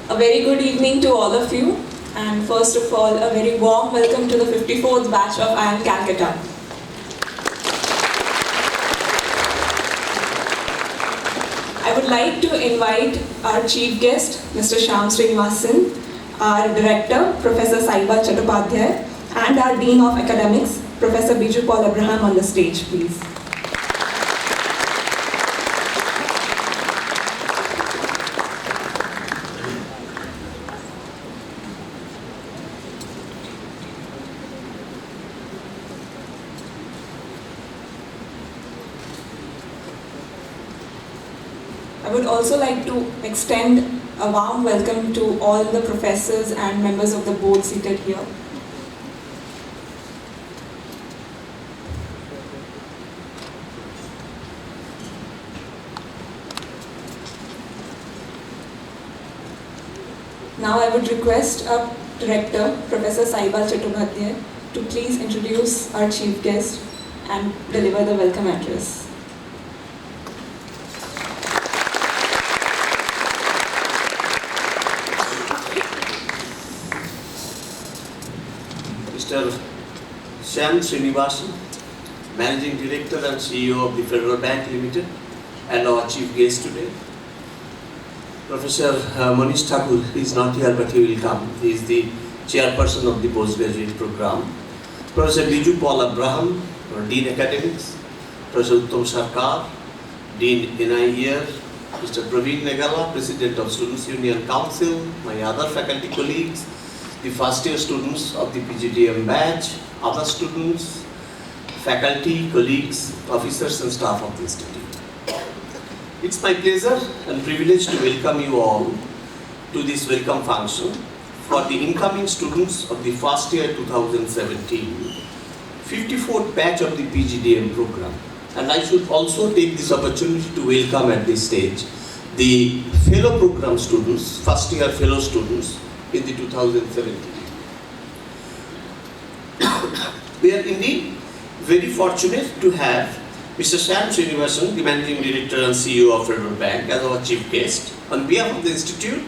A very good evening to all of you, and first of all, a very warm welcome to the 54th batch of IIM Calcutta. I would like to invite our chief guest, Mr. Shyam Srinivasan, our director, Professor Saiba Chattopadhyay, and our Dean of Academics, Professor Biju Paul Abraham, on the stage, please. I would also like to extend a warm welcome to all the professors and members of the board seated here. Now I would request our director, Professor Saiba Chattopadhyay, to please introduce our chief guest and deliver the welcome address. Mr. Shyam Srinivasan, Managing Director and CEO of the Federal Bank Limited, and our chief guest today. Professor Manish Thakur is not here, but he will come. He is the chairperson of the postgraduate program. Professor Biju Paul Abraham, Dean Academics. Professor Uttam Sarkar, Dean IIM. Mr. Praveen Negala, President of Students' Union Council. My other faculty colleagues, the first year students of the PGDM batch, other students, faculty, colleagues, officers and staff of the institute. It's my pleasure and privilege to welcome you all to this welcome function for the incoming students of the first year 2017, 54th batch of the PGDM program. And I should also take this opportunity to welcome at this stage the fellow program students, first year fellow students in the 2017. We are indeed very fortunate to have Mr. Shyam Srinivasan, the Managing Director and CEO of Federal Bank, as our chief guest. On behalf of the Institute,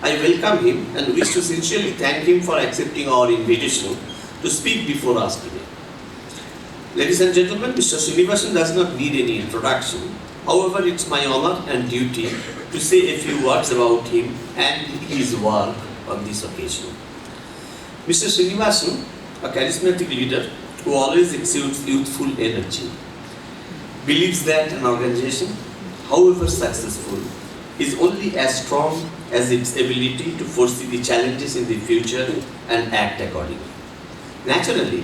I welcome him and wish to sincerely thank him for accepting our invitation to speak before us today. Ladies and gentlemen, Mr. Srinivasan does not need any introduction. However, it's my honor and duty to say a few words about him and his work on this occasion. Mr. Srinivasan, a charismatic leader who always exudes youthful energy, believes that an organization, however successful, is only as strong as its ability to foresee the challenges in the future and act accordingly. Naturally,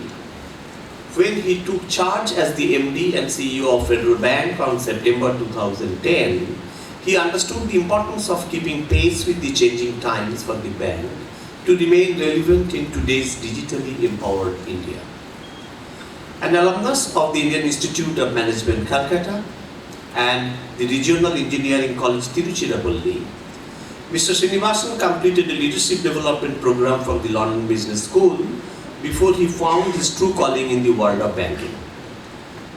when he took charge as the MD and CEO of Federal Bank on September 2010, he understood the importance of keeping pace with the changing times for the bank to remain relevant in today's digitally empowered India. An alumnus of the Indian Institute of Management, Calcutta, and the Regional Engineering College, Tiruchirappalli, Mr. Srinivasan completed a leadership development program from the London Business School before he found his true calling in the world of banking.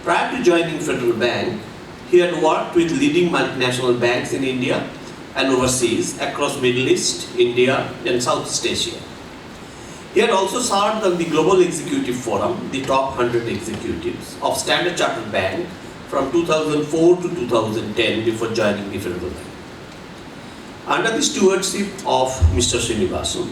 Prior to joining Federal Bank, he had worked with leading multinational banks in India and overseas across Middle East, India, and Southeast Asia. He had also served on the Global Executive Forum, the top 100 executives of Standard Chartered Bank from 2004 to 2010 before joining the Federal Bank. Under the stewardship of Mr. Srinivasan,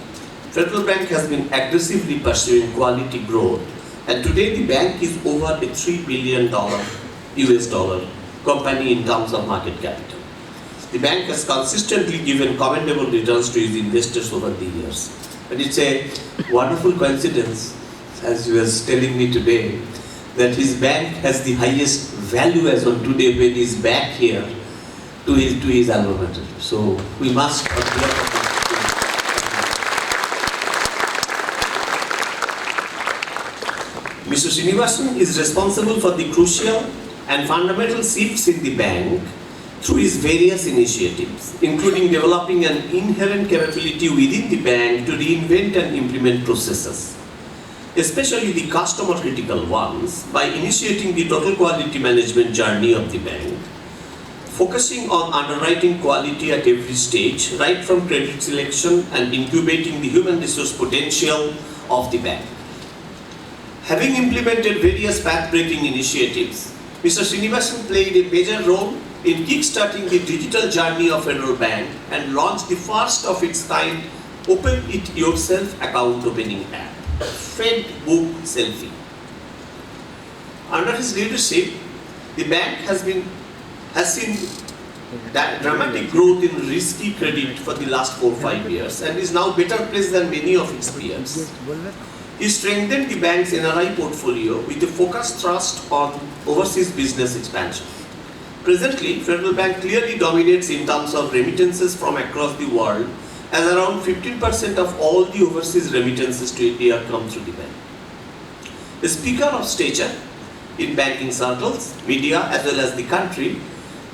Federal Bank has been aggressively pursuing quality growth, and today the bank is over a $3 billion US dollar company in terms of market capital. The bank has consistently given commendable returns to its investors over the years. And it's a wonderful coincidence, as he was telling me today, that his bank has the highest value as on today when he's back here to his alma mater. So we must Mr. Srinivasan is responsible for the crucial and fundamental shifts in the bank through his various initiatives, including developing an inherent capability within the bank to reinvent and implement processes, especially the customer critical ones, by initiating the total quality management journey of the bank, focusing on underwriting quality at every stage, right from credit selection and incubating the human resource potential of the bank. Having implemented various path-breaking initiatives, Mr. Srinivasan played a major role in kickstarting the digital journey of Federal Bank and launched the first of its kind Open It Yourself account opening app, Fed Book Selfie. Under his leadership, the bank has seen that dramatic growth in risky credit for the last 4 or 5 years and is now better placed than many of its peers. He strengthened the bank's NRI portfolio with a focused thrust on overseas business expansion. Presently, Federal Bank clearly dominates in terms of remittances from across the world, as around 15% of all the overseas remittances to India come through the bank. A speaker of stature in banking circles, media as well as the country,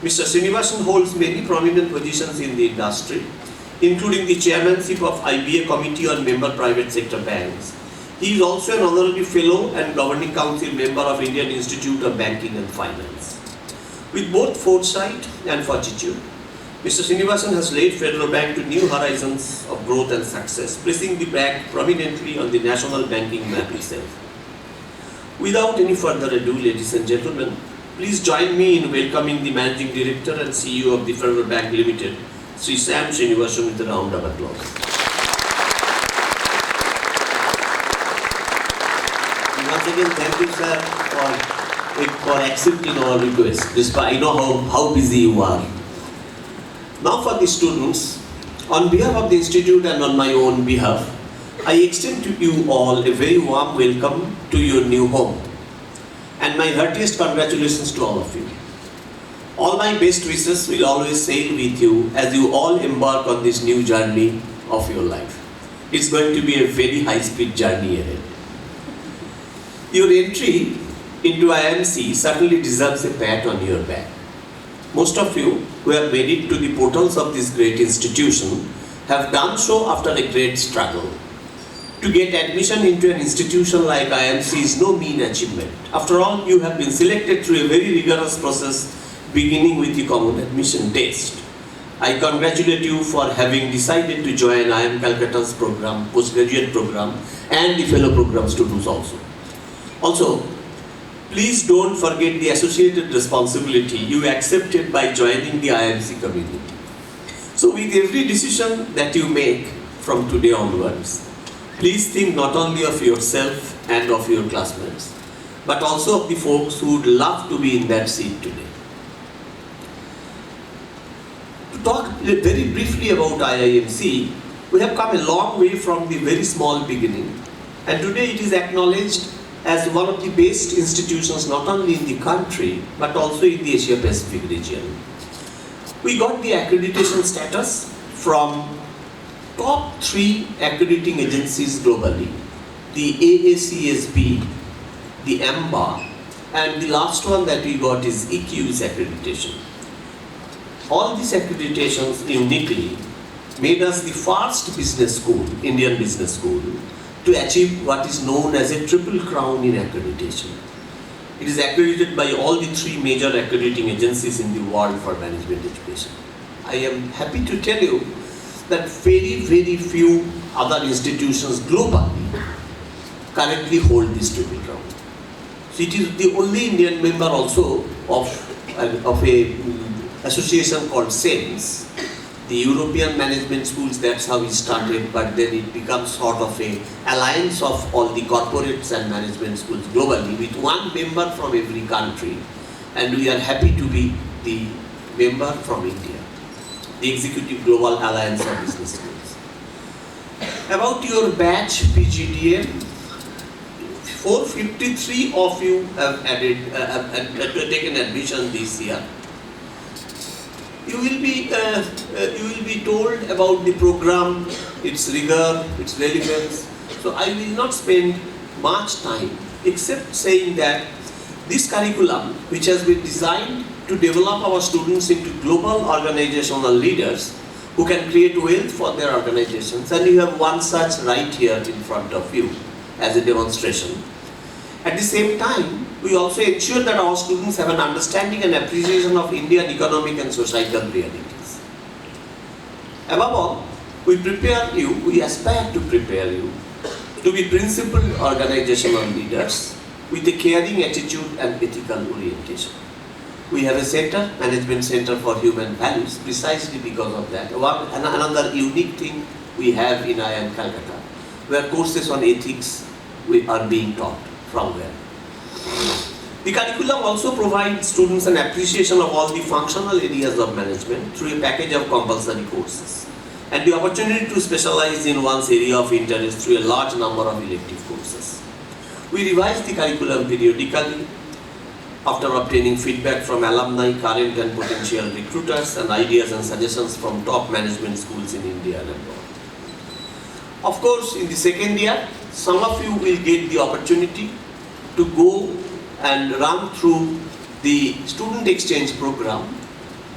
Mr. Srinivasan holds many prominent positions in the industry, including the chairmanship of IBA Committee on Member Private Sector Banks. He is also an honorary fellow and governing council member of Indian Institute of Banking and Finance. With both foresight and fortitude, Mr. Srinivasan has led Federal Bank to new horizons of growth and success, placing the bank prominently on the national banking map itself. Without any further ado, ladies and gentlemen, please join me in welcoming the Managing Director and CEO of the Federal Bank Limited, Sri Shyam Srinivasan, with a round of applause. Once again, thank you, sir, for accepting our request, despite I know how busy you are. Now for the students, on behalf of the Institute and on my own behalf, I extend to you all a very warm welcome to your new home and my heartiest congratulations to all of you. All my best wishes will always sail with you as you all embark on this new journey of your life. It's going to be a very high-speed journey ahead. Your entry into IIMC certainly deserves a pat on your back. Most of you who have made it to the portals of this great institution have done so after a great struggle. To get admission into an institution like IIMC is no mean achievement. After all, you have been selected through a very rigorous process beginning with the common admission test. I congratulate you for having decided to join IIM Calcutta's program, postgraduate program, and the fellow program students also. Also, please don't forget the associated responsibility you accepted by joining the IIMC community. So with every decision that you make from today onwards, please think not only of yourself and of your classmates, but also of the folks who would love to be in that seat today. To talk very briefly about IIMC, we have come a long way from the very small beginning, and today it is acknowledged as one of the best institutions not only in the country but also in the Asia Pacific region. We got the accreditation status from top 3 accrediting agencies globally, the AACSB, the AMBA, and the last one that we got is EQ's accreditation. All these accreditations uniquely made us the first business school, Indian business school, to achieve what is known as a triple crown in accreditation. It is accredited by all the 3 major accrediting agencies in the world for management education. I am happy to tell you that very, very few other institutions globally currently hold this triple crown. So it is the only Indian member also of a association called SEMS. The European management schools, that's how it started, but then it becomes sort of a alliance of all the corporates and management schools globally with one member from every country, and we are happy to be the member from India, the Executive Global Alliance of Business Schools. About your batch PGDM, 453 of you have taken admission this year. You will be told about the program, its rigor, its relevance. So I will not spend much time except saying that this curriculum, which has been designed to develop our students into global organizational leaders who can create wealth for their organizations, and you have one such right here in front of you as a demonstration. At the same time, We also ensure that our students have an understanding and appreciation of Indian economic and societal realities. Above all, we aspire to prepare you to be principled organizational leaders with a caring attitude and ethical orientation. We have a center, Management Center for Human Values, precisely because of that. Another unique thing we have in IIM Calcutta, where courses on ethics are being taught from where. The curriculum also provides students an appreciation of all the functional areas of management through a package of compulsory courses and the opportunity to specialize in one's area of interest through a large number of elective courses. We revise the curriculum periodically after obtaining feedback from alumni, current and potential recruiters, and ideas and suggestions from top management schools in India and abroad. Of course, in the second year, some of you will get the opportunity to go and run through the student exchange program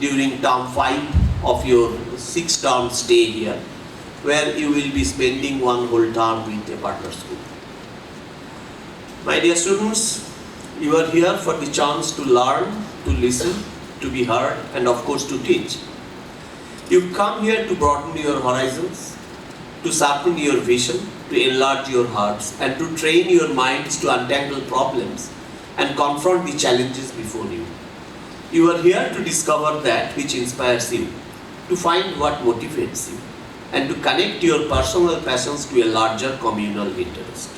during term 5 of your 6-term stay here, where you will be spending one whole term with a partner school. My dear students, you are here for the chance to learn, to listen, to be heard, and of course to teach. You come here to broaden your horizons, to sharpen your vision, to enlarge your hearts, and to train your minds to untangle problems and confront the challenges before you. You are here to discover that which inspires you, to find what motivates you, and to connect your personal passions to a larger communal interest.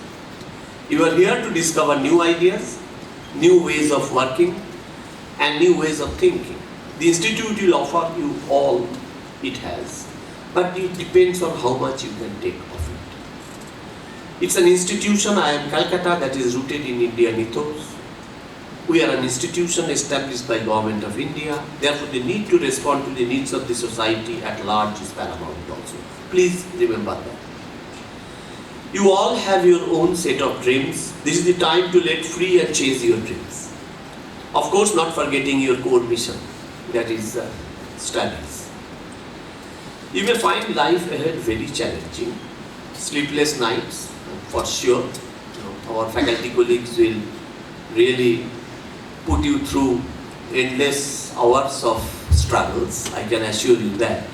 You are here to discover new ideas, new ways of working, and new ways of thinking. The institute will offer you all it has, but it depends on how much you can take of it. It's an institution, IIM Calcutta, that is rooted in Indian ethos. We are an institution established by Government of India, therefore the need to respond to the needs of the society at large is paramount also. Please remember that. You all have your own set of dreams. This is the time to let free and chase your dreams. Of course, not forgetting your core mission, that is studies. You may find life ahead very challenging, sleepless nights, for sure. Our faculty colleagues will really put you through endless hours of struggles, I can assure you that.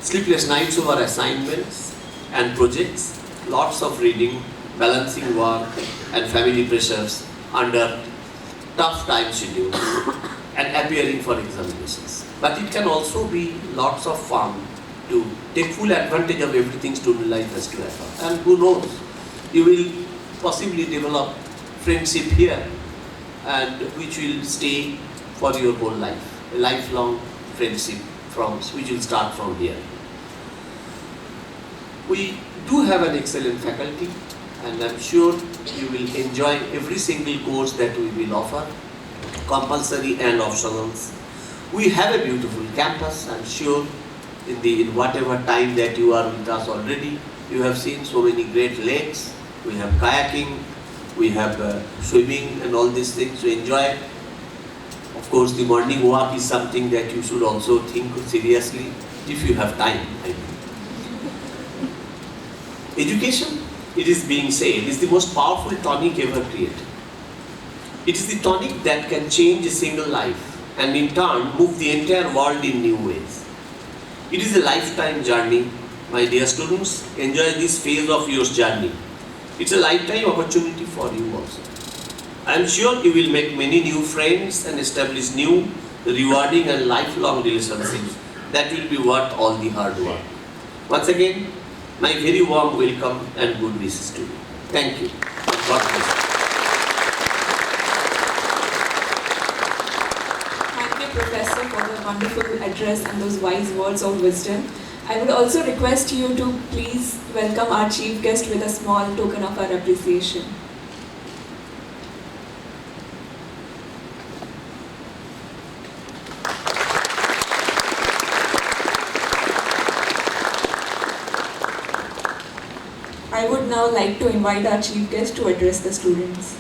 Sleepless nights over assignments and projects, lots of reading, balancing work and family pressures under tough time schedules and appearing for examinations. But it can also be lots of fun to take full advantage of everything student life has to offer. And who knows, you will possibly develop friendship here and which will stay for your whole life, a lifelong friendship which will start from here. We do have an excellent faculty and I'm sure you will enjoy every single course that we will offer, compulsory and optionals. We have a beautiful campus. I'm sure in whatever time that you are with us already, you have seen so many great lakes. We have kayaking, we have swimming and all these things to enjoy. Of course, the morning walk is something that you should also think seriously if you have time. Education, it is being said, is the most powerful tonic ever created. It is the tonic that can change a single life and in turn move the entire world in new ways. It is a lifetime journey. My dear students, enjoy this phase of your journey. It's a lifetime opportunity for you also. I am sure you will make many new friends and establish new, rewarding and lifelong relationships that will be worth all the hard work. Once again, my very warm welcome and good wishes to you. Thank you. God bless you. Thank you, Professor, for the wonderful address and those wise words of wisdom. I would also request you to please welcome our chief guest with a small token of our appreciation. I would now like to invite our chief guest to address the students.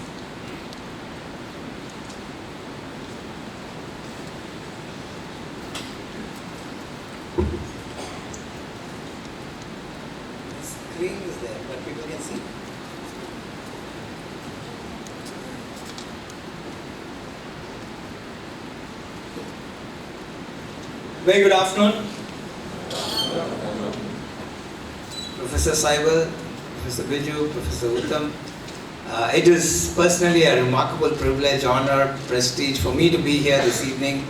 Screen is there, but people can see. Very good afternoon. Professor Saibal, Professor Biju, Professor Uttam. It is personally a remarkable privilege, honor, prestige for me to be here this evening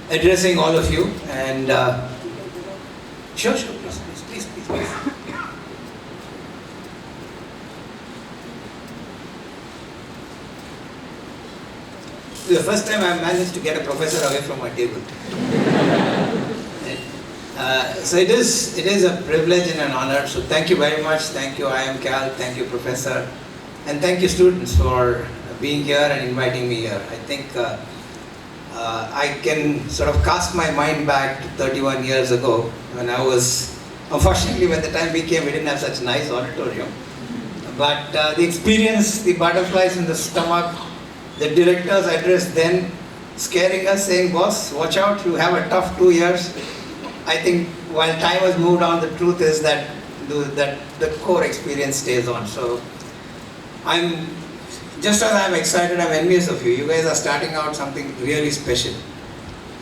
addressing all of you. And sure, please. This is the first time I managed to get a professor away from my table. So it is a privilege and an honor. So thank you very much. Thank you, IIM Cal. Thank you, Professor. And thank you, students, for being here and inviting me here. I think I can sort of cast my mind back to 31 years ago when I was, unfortunately, when the time we came, we didn't have such a nice auditorium. But the experience, the butterflies in the stomach, the director's address then scaring us, saying, boss, watch out, you have a tough 2 years. I think while time has moved on, the truth is that the core experience stays on. So just as I'm excited, I'm envious of you. You guys are starting out something really special.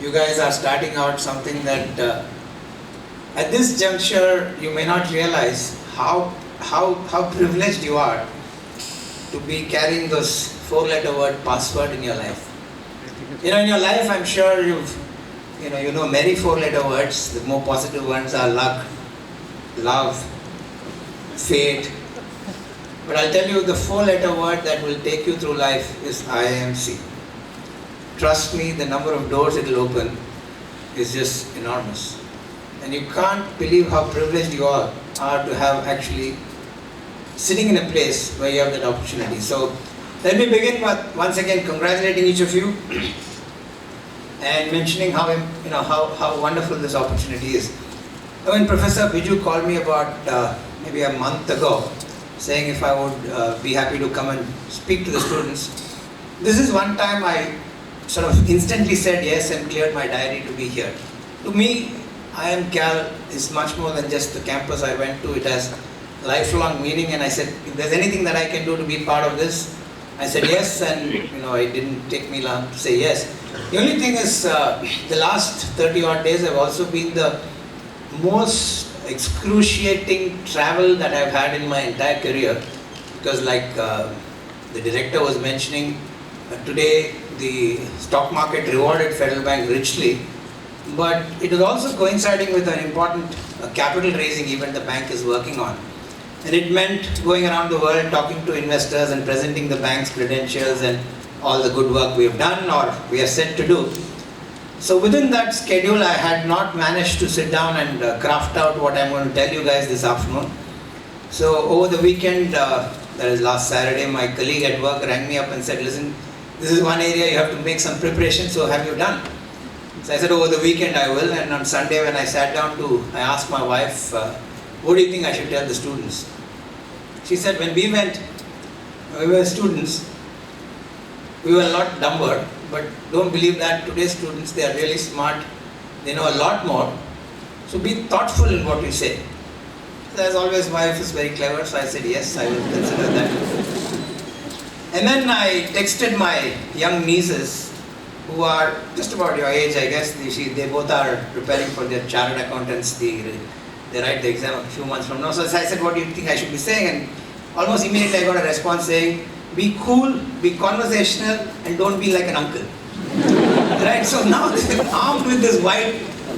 You guys are starting out something that at this juncture, you may not realize how privileged you are to be carrying those 4-letter word password in your life. You know, in your life, I'm sure you know many 4-letter words. The more positive ones are luck, love, fate. But I'll tell you, the 4-letter word that will take you through life is IIMC. Trust me, the number of doors it will open is just enormous. And you can't believe how privileged you are to have actually sitting in a place where you have that opportunity. So let me begin with once again congratulating each of you and mentioning how wonderful this opportunity is. When Professor Biju called me about maybe a month ago, saying if I would be happy to come and speak to the students, this is one time I sort of instantly said yes and cleared my diary to be here. To me, IIM Cal is much more than just the campus I went to. It has lifelong meaning, and I said, if there's anything that I can do to be part of this, I said yes, and it didn't take me long to say yes. The only thing is, the last 30 odd days have also been the most excruciating travel that I've had in my entire career, because like the director was mentioning, today the stock market rewarded Federal Bank richly, but it is also coinciding with an important capital raising event the bank is working on. And it meant going around the world talking to investors and presenting the bank's credentials and all the good work we have done or we are set to do. So within that schedule, I had not managed to sit down and craft out what I'm going to tell you guys this afternoon. So over the weekend, that is last Saturday, my colleague at work rang me up and said, listen, this is one area you have to make some preparation, so have you done? So I said, over the weekend I will, and on Sunday when I sat down I asked my wife, what do you think I should tell the students? She said, when we were students, we were a lot dumber, but don't believe that. Today's students, they are really smart, they know a lot more. So be thoughtful in what you say. So as always, my wife is very clever, so I said, yes, I will consider that. And then I texted my young nieces, who are just about your age, I guess. They both are preparing for their chartered accountants. They write the exam a few months from now. So I said, what do you think I should be saying? And almost immediately I got a response saying, be cool, be conversational, and don't be like an uncle. Right? So now they're armed with this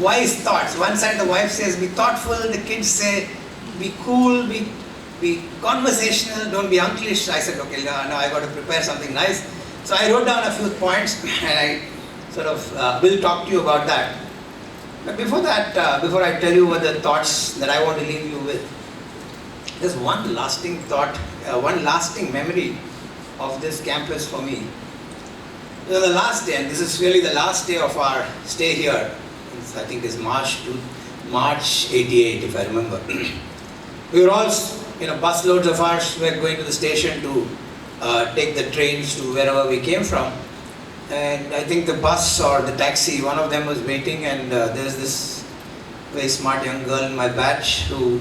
wise thoughts. One side the wife says, be thoughtful. The kids say, be cool, be conversational, don't be unclish. I said, okay, now I got to prepare something nice. So I wrote down a few points, and I sort of will talk to you about that. But before that, before I tell you what the thoughts that I want to leave you with, there's one lasting thought, one lasting memory of this campus for me. The last day, and this is really the last day of our stay here, I think it's March 88, if I remember. We were all, bus loads of ours were going to the station to take the trains to wherever we came from. And I think the bus or the taxi, one of them was waiting, and there's this very smart young girl in my batch who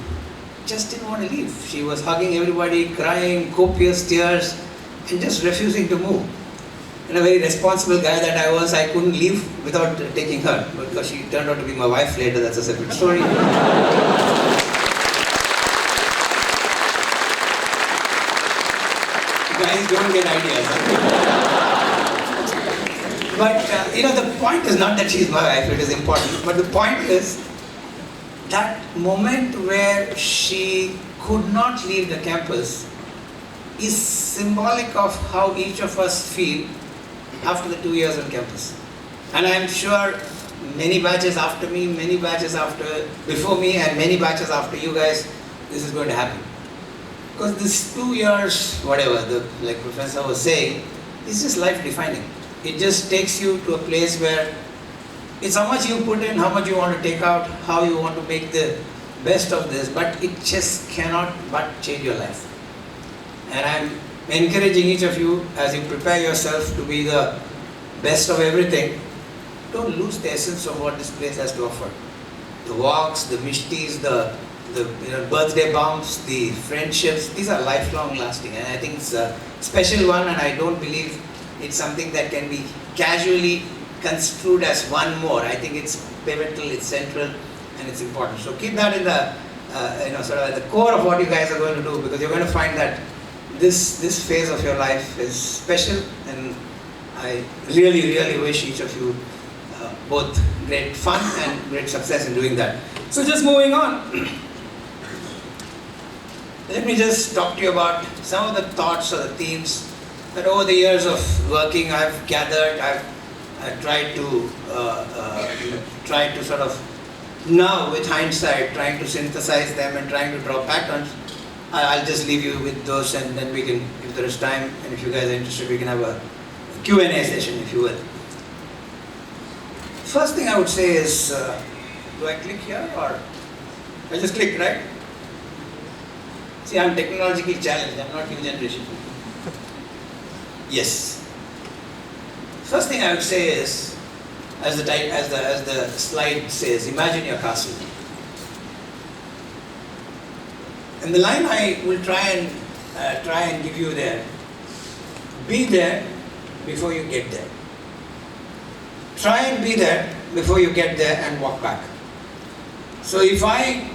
just didn't want to leave. She was hugging everybody, crying, copious tears, and just refusing to move. And a very responsible guy that I was, I couldn't leave without taking her, because she turned out to be my wife later. That's a separate story. You guys don't get ideas. But the point is not that she's my wife, it is important. But the point is that moment where she could not leave the campus is symbolic of how each of us feel after the 2 years on campus. And I am sure many batches after me, many batches before me, and many batches after you guys, this is going to happen. Because this 2 years, whatever, like Professor was saying, is just life defining. It just takes you to a place where it's how much you put in, how much you want to take out, how you want to make the best of this, but it just cannot but change your life. And I'm encouraging each of you, as you prepare yourself to be the best of everything, don't lose the essence of what this place has to offer. The walks, the mishtis, the birthday bumps, the friendships, these are lifelong lasting, and I think it's a special one, and I don't believe it's something that can be casually construed as one more. I think it's pivotal, it's central, and it's important. So keep that in the sort of at the core of what you guys are going to do, because you're going to find that this phase of your life is special, and I really, really wish each of you both great fun and great success in doing that. So just moving on, let me just talk to you about some of the thoughts or the themes that over the years of working I've gathered. I've tried to sort of, now with hindsight, trying to synthesize them and trying to draw patterns. I'll just leave you with those, and then we can, if there is time, and if you guys are interested, we can have a Q&A session, if you will. First thing I would say is, do I click here, or I just click, right? See, I'm technologically challenged, I'm not new generation. Yes. First thing I would say is, as the slide says, imagine your castle. And the line I will try and give you there: be there before you get there. Try and be there before you get there and walk back. So if I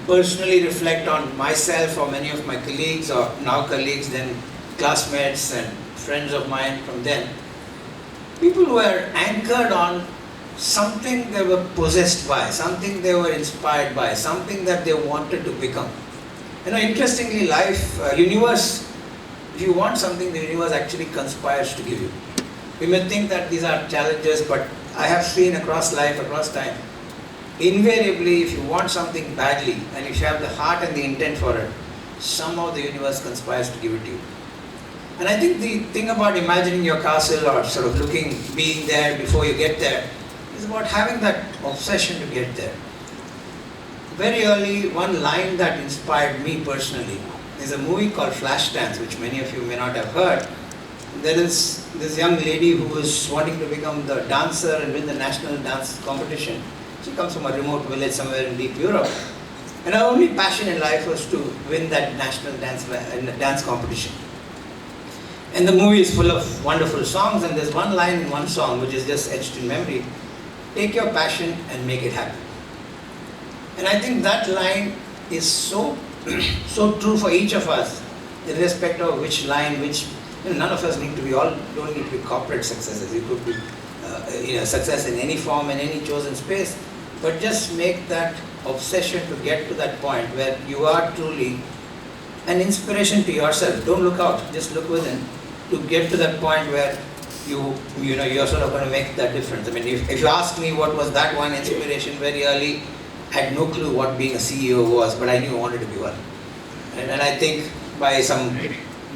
personally reflect on myself or many of my colleagues, or now colleagues, then classmates and friends of mine from then, people were anchored on something they were possessed by, something they were inspired by, something that they wanted to become. Interestingly, universe, if you want something, the universe actually conspires to give you. We may think that these are challenges, but I have seen across life, across time, invariably, if you want something badly, and if you have the heart and the intent for it, somehow the universe conspires to give it to you. And I think the thing about imagining your castle, or sort of being there before you get there, is about having that obsession to get there. Very early, one line that inspired me personally is a movie called Flashdance, which many of you may not have heard. There is this young lady who was wanting to become the dancer and win the national dance competition. She comes from a remote village somewhere in deep Europe. And her only passion in life was to win that national dance competition. And the movie is full of wonderful songs, and there's one line in one song which is just etched in memory: take your passion and make it happen. And I think that line is so true for each of us, irrespective of which line, none of us don't need to be corporate successes. You could be success in any form, in any chosen space, but just make that obsession to get to that point where you are truly an inspiration to yourself. Don't look out, just look within, to get to that point where you're sort of going to make that difference. I mean, if you ask me what was that one inspiration very early, I had no clue what being a CEO was, but I knew I wanted to be one. And I think by some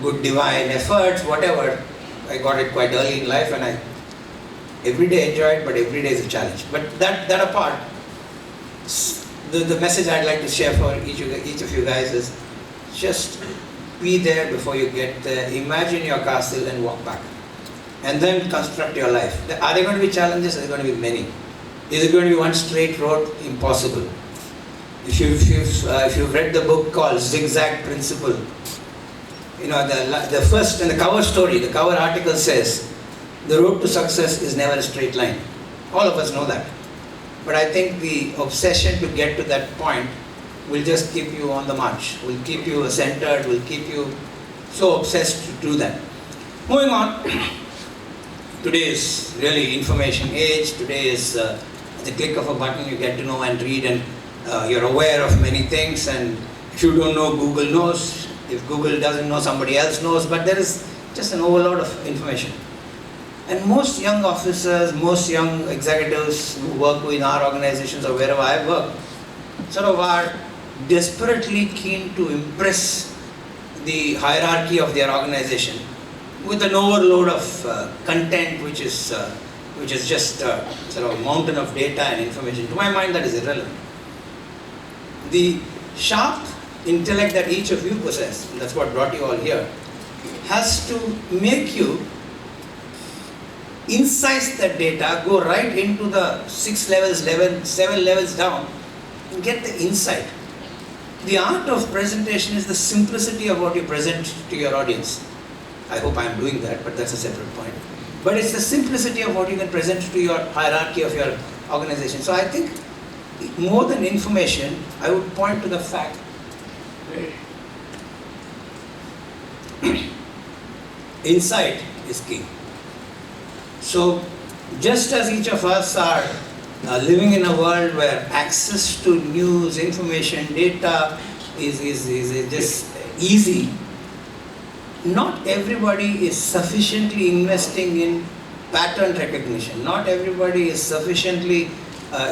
good divine efforts, whatever, I got it quite early in life, and I every day enjoy it, but every day is a challenge. But that apart, the message I'd like to share for each of you guys is just be there before you get there. Imagine your castle and walk back. And then construct your life. Are there going to be challenges? Are there going to be many? Is it going to be one straight road? Impossible. If you've read the book called Zigzag Principle, the first, in the cover story, the cover article says, the road to success is never a straight line. All of us know that. But I think the obsession to get to that point will just keep you on the march, will keep you centered, will keep you so obsessed to do that. Moving on, today is really information age. Today is at the click of a button you get to know and read, and you're aware of many things, and if you don't know, Google knows. If Google doesn't know, somebody else knows, but there is just an overload of information. And most young officers, most young executives who work in our organizations or wherever I work, sort of are desperately keen to impress the hierarchy of their organization with an overload of content which is just sort of a mountain of data and information. To my mind, that is irrelevant. The sharp intellect that each of you possess, and that's what brought you all here, has to make you incise that data, go right into the 7 levels down, and get the insight. The art of presentation is the simplicity of what you present to your audience. I hope I am doing that, but that's a separate point. But it's the simplicity of what you can present to your hierarchy of your organization. So I think more than information, I would point to the fact insight is key. So just as each of us are living in a world where access to news, information, data is just easy, not everybody is sufficiently investing in pattern recognition. Not everybody is sufficiently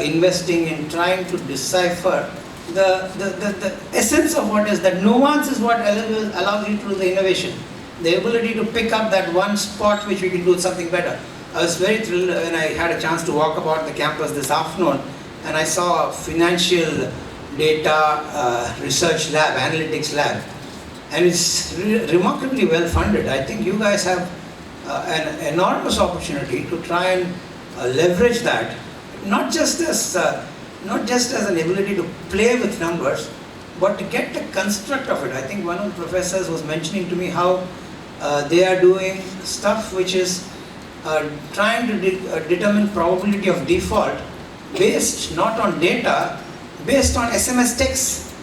investing in trying to decipher the essence of what is, that nuance is what allows you to do the innovation. The ability to pick up that one spot which we can do something better. I was very thrilled when I had a chance to walk about the campus this afternoon, and I saw a financial data research lab, analytics lab, and it's remarkably well funded. I think you guys have an enormous opportunity to try and leverage that, not just as an ability to play with numbers, but to get the construct of it. I think one of the professors was mentioning to me how they are doing stuff which is trying to determine probability of default based not on data, based on SMS texts.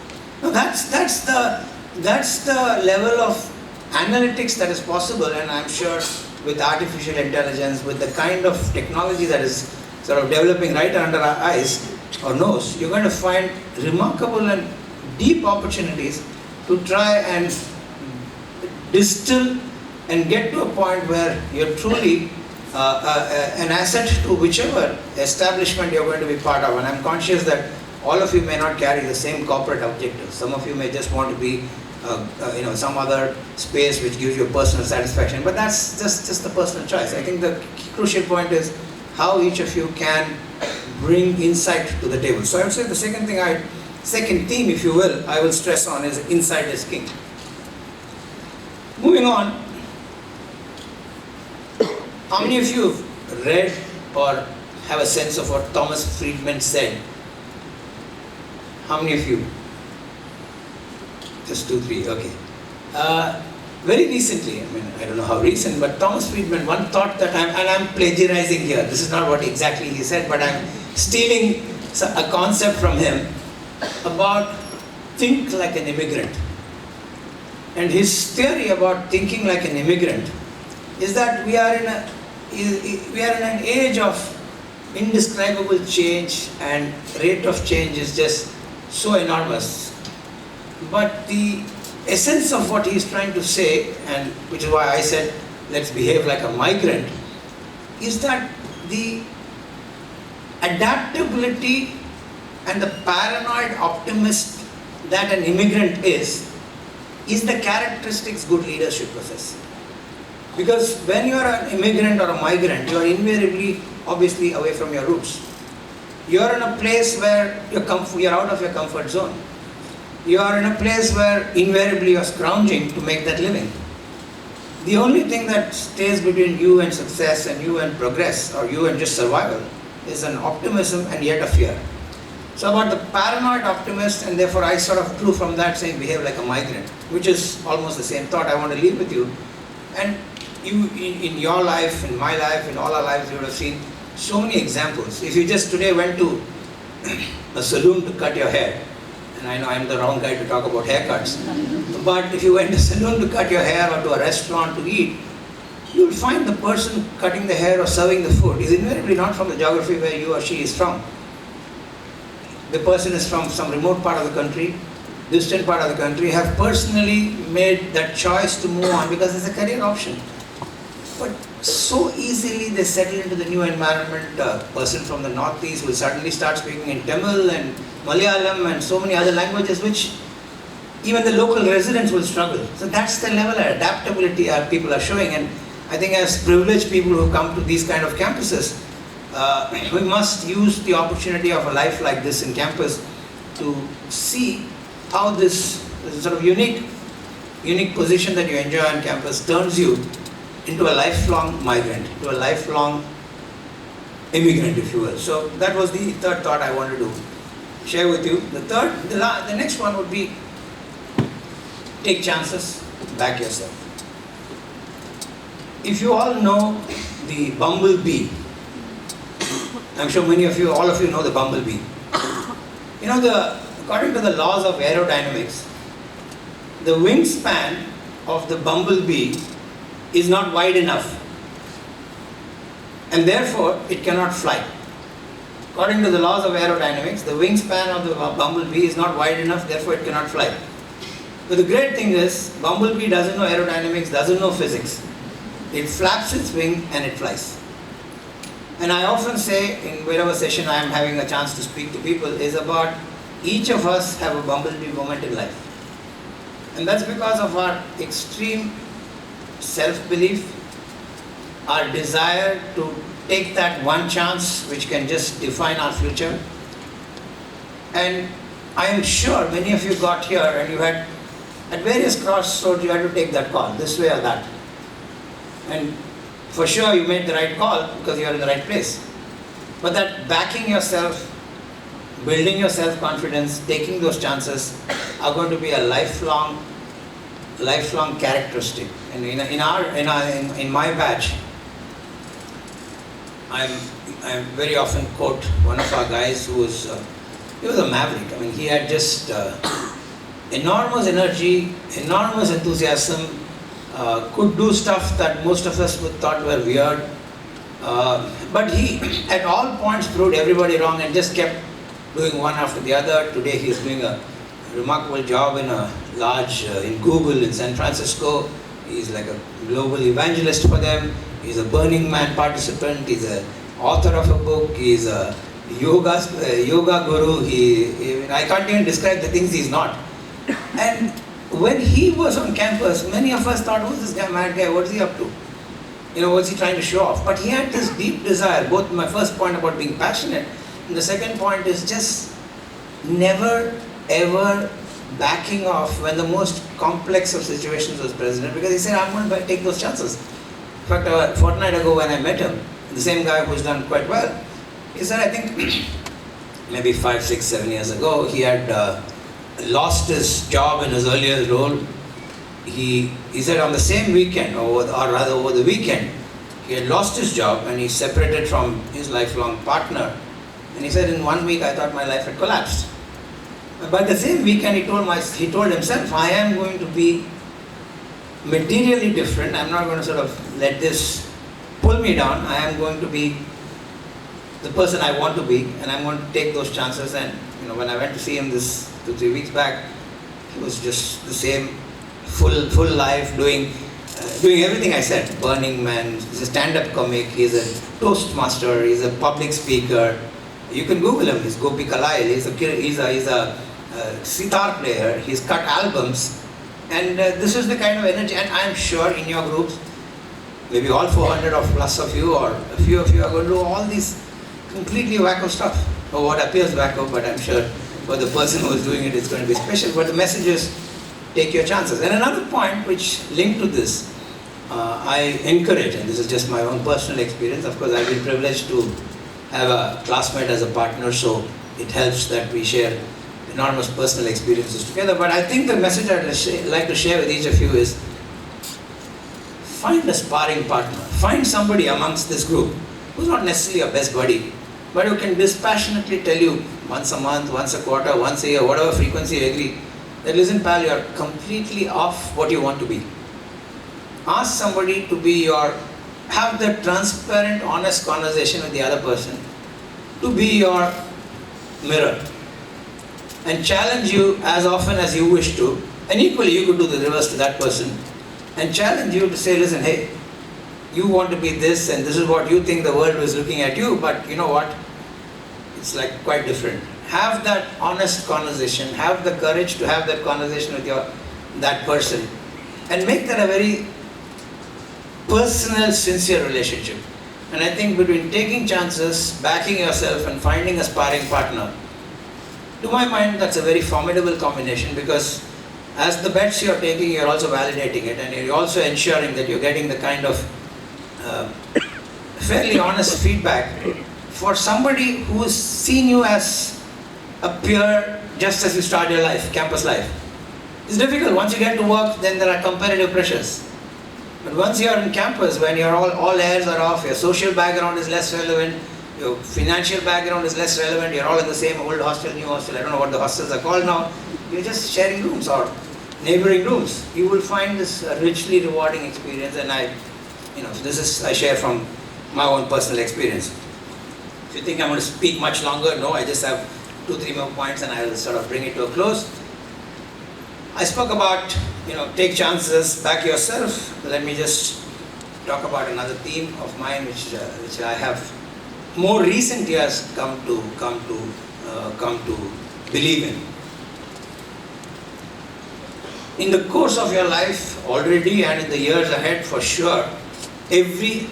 Now that's the level of analytics that is possible, and I'm sure with artificial intelligence, with the kind of technology that is sort of developing right under our eyes or nose, you're going to find remarkable and deep opportunities to try and distill and get to a point where you're truly an asset to whichever establishment you're going to be part of. And I'm conscious that all of you may not carry the same corporate objectives. Some of you may just want to be some other space which gives you personal satisfaction, but that's just the personal choice. I think the crucial point is how each of you can bring insight to the table. So I would say the second theme, if you will, I will stress on is insight is king. Moving on, how many of you have read or have a sense of what Thomas Friedman said? How many of you? Just 2, 3, okay. Very recently, I don't know how recent, but Thomas Friedman, one thought that I'm plagiarizing here. This is not what exactly he said, but I'm stealing a concept from him about think like an immigrant. And his theory about thinking like an immigrant is that we are in an age of indescribable change, and rate of change is just so enormous. But the essence of what he is trying to say, and which is why I said let's behave like a migrant, is that the adaptability and the paranoid optimist that an immigrant is the characteristics good leaders should possess. Because when you are an immigrant or a migrant, you are invariably, obviously, away from your roots. You are in a place where you're out of your comfort zone. You are in a place where invariably you are scrounging to make that living. The only thing that stays between you and success and you and progress, or you and just survival, is an optimism and yet a fear. So about the paranoid optimist, and therefore I sort of drew from that saying behave like a migrant, which is almost the same thought I want to leave with you. And in your life, in my life, in all our lives, you would have seen so many examples. If you just today went to a salon to cut your hair, and I know I'm the wrong guy to talk about haircuts, but if you went to a salon to cut your hair or to a restaurant to eat, you will find the person cutting the hair or serving the food is invariably not from the geography where you or she is from. The person is from some remote part of the country, distant part of the country, have personally made that choice to move on because it's a career option. But so easily they settle into the new environment. A person from the northeast will suddenly start speaking in Tamil and Malayalam and so many other languages which even the local residents will struggle. So that's the level of adaptability our people are showing, and I think as privileged people who come to these kind of campuses, we must use the opportunity of a life like this in campus to see how this sort of unique position that you enjoy on campus turns you into a lifelong migrant, to a lifelong immigrant, if you will. So that was the third thought I wanted to share with you. The next one would be take chances, back yourself. If you all know the bumblebee, I'm sure many of you, all of you know the bumblebee. You know, according to the laws of aerodynamics, the wingspan of the bumblebee is not wide enough, and therefore it cannot fly. According to the laws of aerodynamics, the wingspan of the bumblebee is not wide enough, therefore it cannot fly. But the great thing is, bumblebee doesn't know aerodynamics, doesn't know physics. It flaps its wing and it flies. And I often say, in whatever session I am having a chance to speak to people, is about each of us have a bumblebee moment in life. And that's because of our extreme self-belief, our desire to take that one chance which can just define our future. And I am sure many of you got here and you had, at various crossroads, you had to take that call, this way or that. And for sure you made the right call because you are in the right place. But that backing yourself, building your self-confidence, taking those chances are going to be a lifelong characteristic. And in my batch, I very often quote one of our guys who was he was a maverick. I mean, he had just enormous energy, enormous enthusiasm, could do stuff that most of us would thought were weird. But he at all points proved everybody wrong and just kept doing one after the other. Today he is doing a remarkable job in a large, in Google in San Francisco. He's like a global evangelist for them. He's a Burning Man participant. He's an author of a book. He's a yoga guru. I can't even describe the things he's not. And when he was on campus, many of us thought, who's this guy, mad guy, what's he up to? You know, what's he trying to show off? But he had this deep desire, both my first point about being passionate, and the second point is just never ever backing off when the most complex of situations was present, because he said, I'm going to take those chances. In fact, a fortnight ago when I met him, the same guy who's done quite well, he said, I think maybe 5, 6, 7 years ago, he had lost his job in his earlier role. He said on the same weekend, or rather over the weekend, he had lost his job and he separated from his lifelong partner. And he said, in 1 week I thought my life had collapsed. By the same weekend he told himself, I am going to be materially different. I'm not going to sort of let this pull me down. I am going to be the person I want to be, and I'm going to take those chances. And you know, when I went to see him this 2-3 weeks back, he was just the same full life, doing everything I said. Burning Man, he's a stand-up comic, he's a toastmaster, he's a public speaker. You can Google him. He's Gopi Kalail. He's a sitar player. He's cut albums, and this is the kind of energy. And I'm sure in your groups, maybe all 400 or plus of you, or a few of you are going to do all these completely wacko stuff, or what appears wacko, but I'm sure for the person who is doing it, it's going to be special. But the message is, take your chances. And another point which linked to this, I encourage, and this is just my own personal experience. Of course, I've been privileged to have a classmate as a partner, so it helps that we share enormous personal experiences together. But I think the message I'd like to share with each of you is, find a sparring partner. Find somebody amongst this group who's not necessarily a best buddy, but who can dispassionately tell you once a month, once a quarter, once a year, whatever frequency you agree, that listen pal, you are completely off what you want to be. Ask somebody to be have that transparent, honest conversation with the other person, to be your mirror, and challenge you as often as you wish to. And equally, you could do the reverse to that person and challenge you to say, listen, hey, you want to be this and this is what you think the world is looking at you, but you know what? It's like quite different. Have that honest conversation, have the courage to have that conversation with that person, and make that a very personal, sincere relationship. And I think between taking chances, backing yourself and finding a sparring partner, to my mind that's a very formidable combination, because as the bets you're taking, you're also validating it, and you're also ensuring that you're getting the kind of fairly honest feedback for somebody who's seen you as a peer just as you start your life, campus life. It's difficult. Once you get to work, then there are competitive pressures. But once you're in campus, when all airs are off, your social background is less relevant, your financial background is less relevant, you're all in the same old hostel, new hostel, I don't know what the hostels are called now, you're just sharing rooms or neighboring rooms. You will find this a richly rewarding experience, and I share from my own personal experience. If you think I'm going to speak much longer, no, I just have 2-3 more points and I will sort of bring it to a close. I spoke about, take chances, back yourself. Let me just talk about another theme of mine, which I have more recent years come to believe in. In the course of your life already and in the years ahead, for sure, every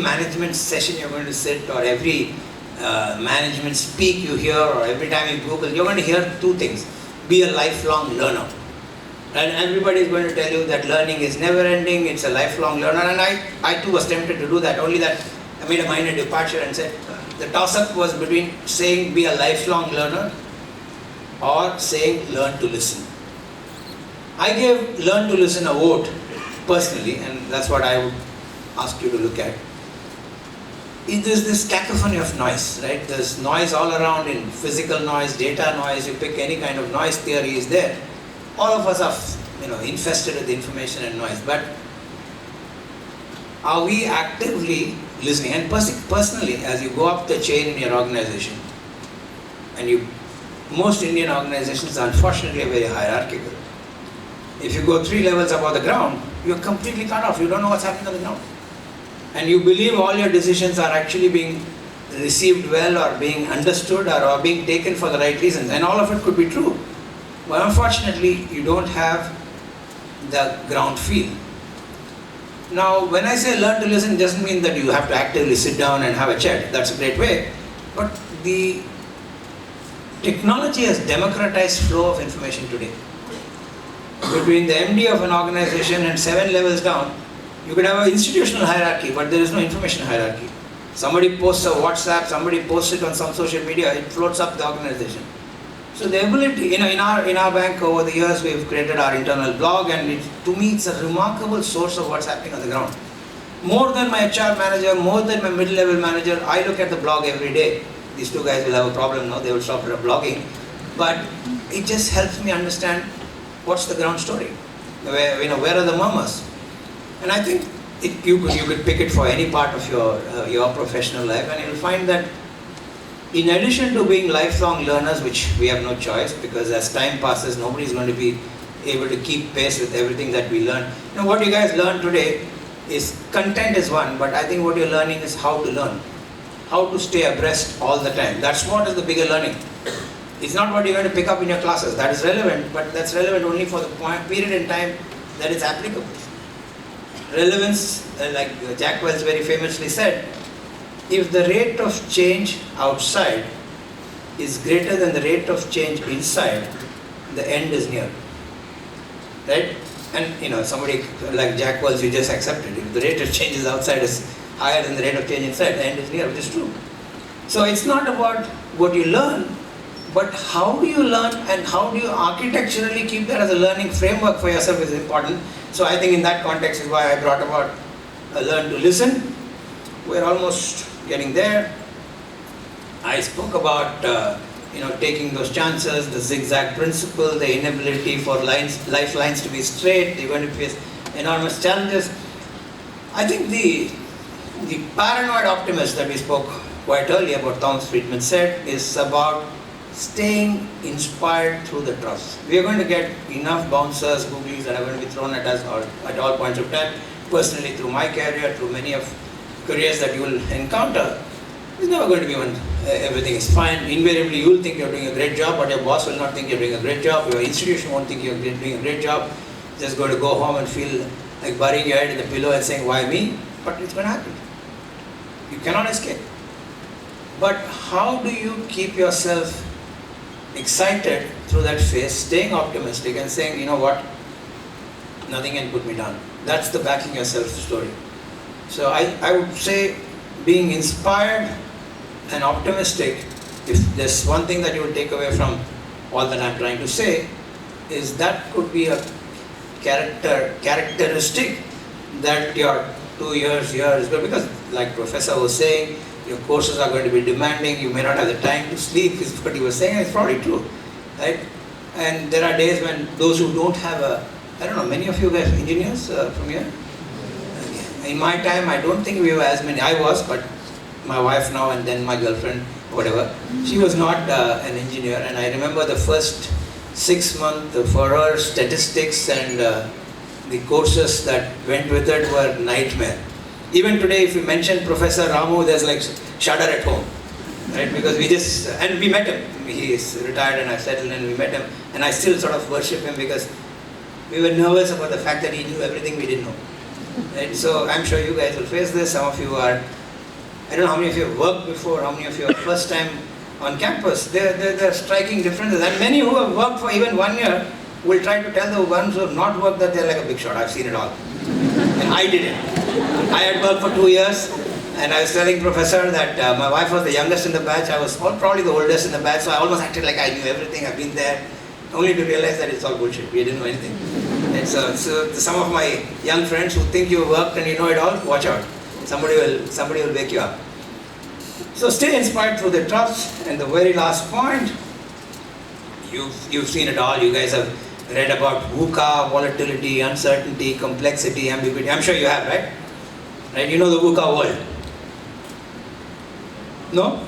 management session you're going to sit, or every management speak you hear, or every time you Google, you're going to hear two things. Be a lifelong learner. And everybody is going to tell you that learning is never ending, it's a lifelong learner. And I too was tempted to do that, only that I made a minor departure and said, the toss-up was between saying be a lifelong learner or saying learn to listen. I gave learn to listen a vote personally, and that's what I would ask you to look at. There's this cacophony of noise, right? There's noise all around, in physical noise, data noise, you pick any kind of noise theory is there. All of us are infested with information and noise, but are we actively listening? And personally, as you go up the chain in your organization, and most Indian organizations are unfortunately very hierarchical. If you go 3 levels above the ground, you're completely cut off. You don't know what's happening on the ground. And you believe all your decisions are actually being received well, or being understood, or being taken for the right reasons. And all of it could be true. But unfortunately, you don't have the ground feel. Now, when I say learn to listen, it doesn't mean that you have to actively sit down and have a chat. That's a great way. But the technology has democratized flow of information today. Between the MD of an organization and 7 levels down, you could have an institutional hierarchy, but there is no information hierarchy. Somebody posts a WhatsApp, somebody posts it on some social media, it floats up the organization. So the ability, in our bank over the years, we've created our internal blog, and to me it's a remarkable source of what's happening on the ground. More than my HR manager, more than my middle-level manager, I look at the blog every day. These two guys will have a problem now, they will stop blogging. But it just helps me understand what's the ground story. Where are the murmurs? And I think you could pick it for any part of your professional life, and you'll find that in addition to being lifelong learners, which we have no choice, because as time passes, nobody is going to be able to keep pace with everything that we learn. What you guys learn today is content is one, but I think what you're learning is how to learn, how to stay abreast all the time. That's what is the bigger learning. It's not what you're going to pick up in your classes. That is relevant, but that's relevant only for the period in time that it's applicable. Relevance, like Jack Welch very famously said, if the rate of change outside is greater than the rate of change inside, the end is near. Right? And somebody like Jack Welch, you just accepted. If the rate of change is outside is higher than the rate of change inside, the end is near, which is true. So it's not about what you learn, But how do you learn and how do you architecturally keep that as a learning framework for yourself is important. So I think in that context is why I brought about learn to listen. We're almost getting there. I spoke about taking those chances, the zigzag principle, the inability for lifelines to be straight, you're going to face enormous challenges. I think the paranoid optimist that we spoke quite earlier about, Thomas Friedman said, is about staying inspired through the troughs. We are going to get enough bouncers, googlies that are going to be thrown at us at all points of time. Personally, through my career, through many of careers that you will encounter, it's never going to be when everything is fine. Invariably, you will think you're doing a great job, but your boss will not think you're doing a great job. Your institution won't think you're doing a great job. Just going to go home and feel like burying your head in the pillow and saying, why me? But it's going to happen. You cannot escape. But how do you keep yourself excited through that phase, staying optimistic and saying, you know what, nothing can put me down. That's the backing yourself story. So I would say being inspired and optimistic, if there's one thing that you will take away from all that I'm trying to say, is that could be a characteristic that your 2 years here is good, because like Professor was saying, your courses are going to be demanding, you may not have the time to sleep, is what he was saying, it's probably true, right? And there are days when those who don't have I don't know, many of you guys are engineers from here? In my time, I don't think we were as many. I was, but my wife now and then my girlfriend, whatever, she was not an engineer. And I remember the first 6 months for her, statistics and the courses that went with it were nightmare. Even today, if you mention Professor Ramu, there's like shudder at home, right? Because and we met him. He is retired and I've settled and we met him. And I still sort of worship him because we were nervous about the fact that he knew everything we didn't know. Right? So I'm sure you guys will face this. Some of you are, I don't know how many of you have worked before, how many of you are first time on campus. There are striking differences. And many who have worked for even 1 year will try to tell the ones who have not worked that they're like a big shot. I've seen it all. And I did it. I had worked for 2 years and I was telling Professor that my wife was the youngest in the batch. I was probably the oldest in the batch, so I almost acted like I knew everything. I've been there, only to realize that it's all bullshit. We didn't know anything. And so some of my young friends who think you worked and you know it all, watch out. Somebody will wake you up. So stay inspired through the troughs. And the very last point, you've seen it all. You guys have read about VUCA, volatility, uncertainty, complexity, ambiguity. I'm sure you have, right? Right? You know the VUCA world. No?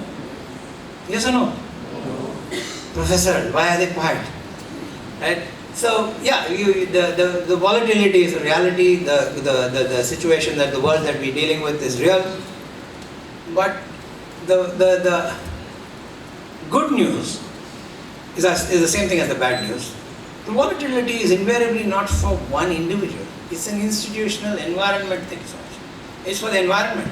Yes or no? Professor, why are they quiet? Right? So yeah, the volatility is a reality. The situation that the world that we're dealing with is real. But the good news is the same thing as the bad news. The volatility is invariably not for one individual. It's an institutional environment thing. It's for the environment.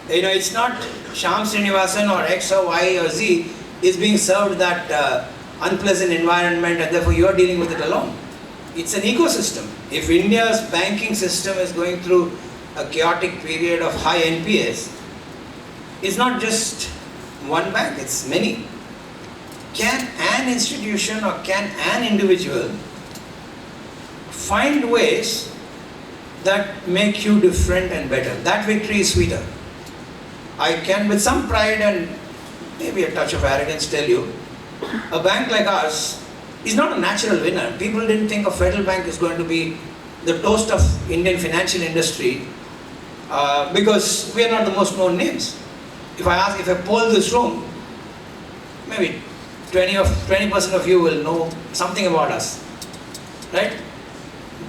You know, it's not Shyam Srinivasan or X or Y or Z is being served that unpleasant environment and therefore you are dealing with it alone. It's an ecosystem. If India's banking system is going through a chaotic period of high NPAs, it's not just one bank, it's many. Can an institution or can an individual find ways that make you different and better? That victory is sweeter. I can with some pride and maybe a touch of arrogance tell you, a bank like ours is not a natural winner. People didn't think a federal bank is going to be the toast of Indian financial industry because we are not the most known names. If I poll this room, maybe 20% of you will know something about us, right?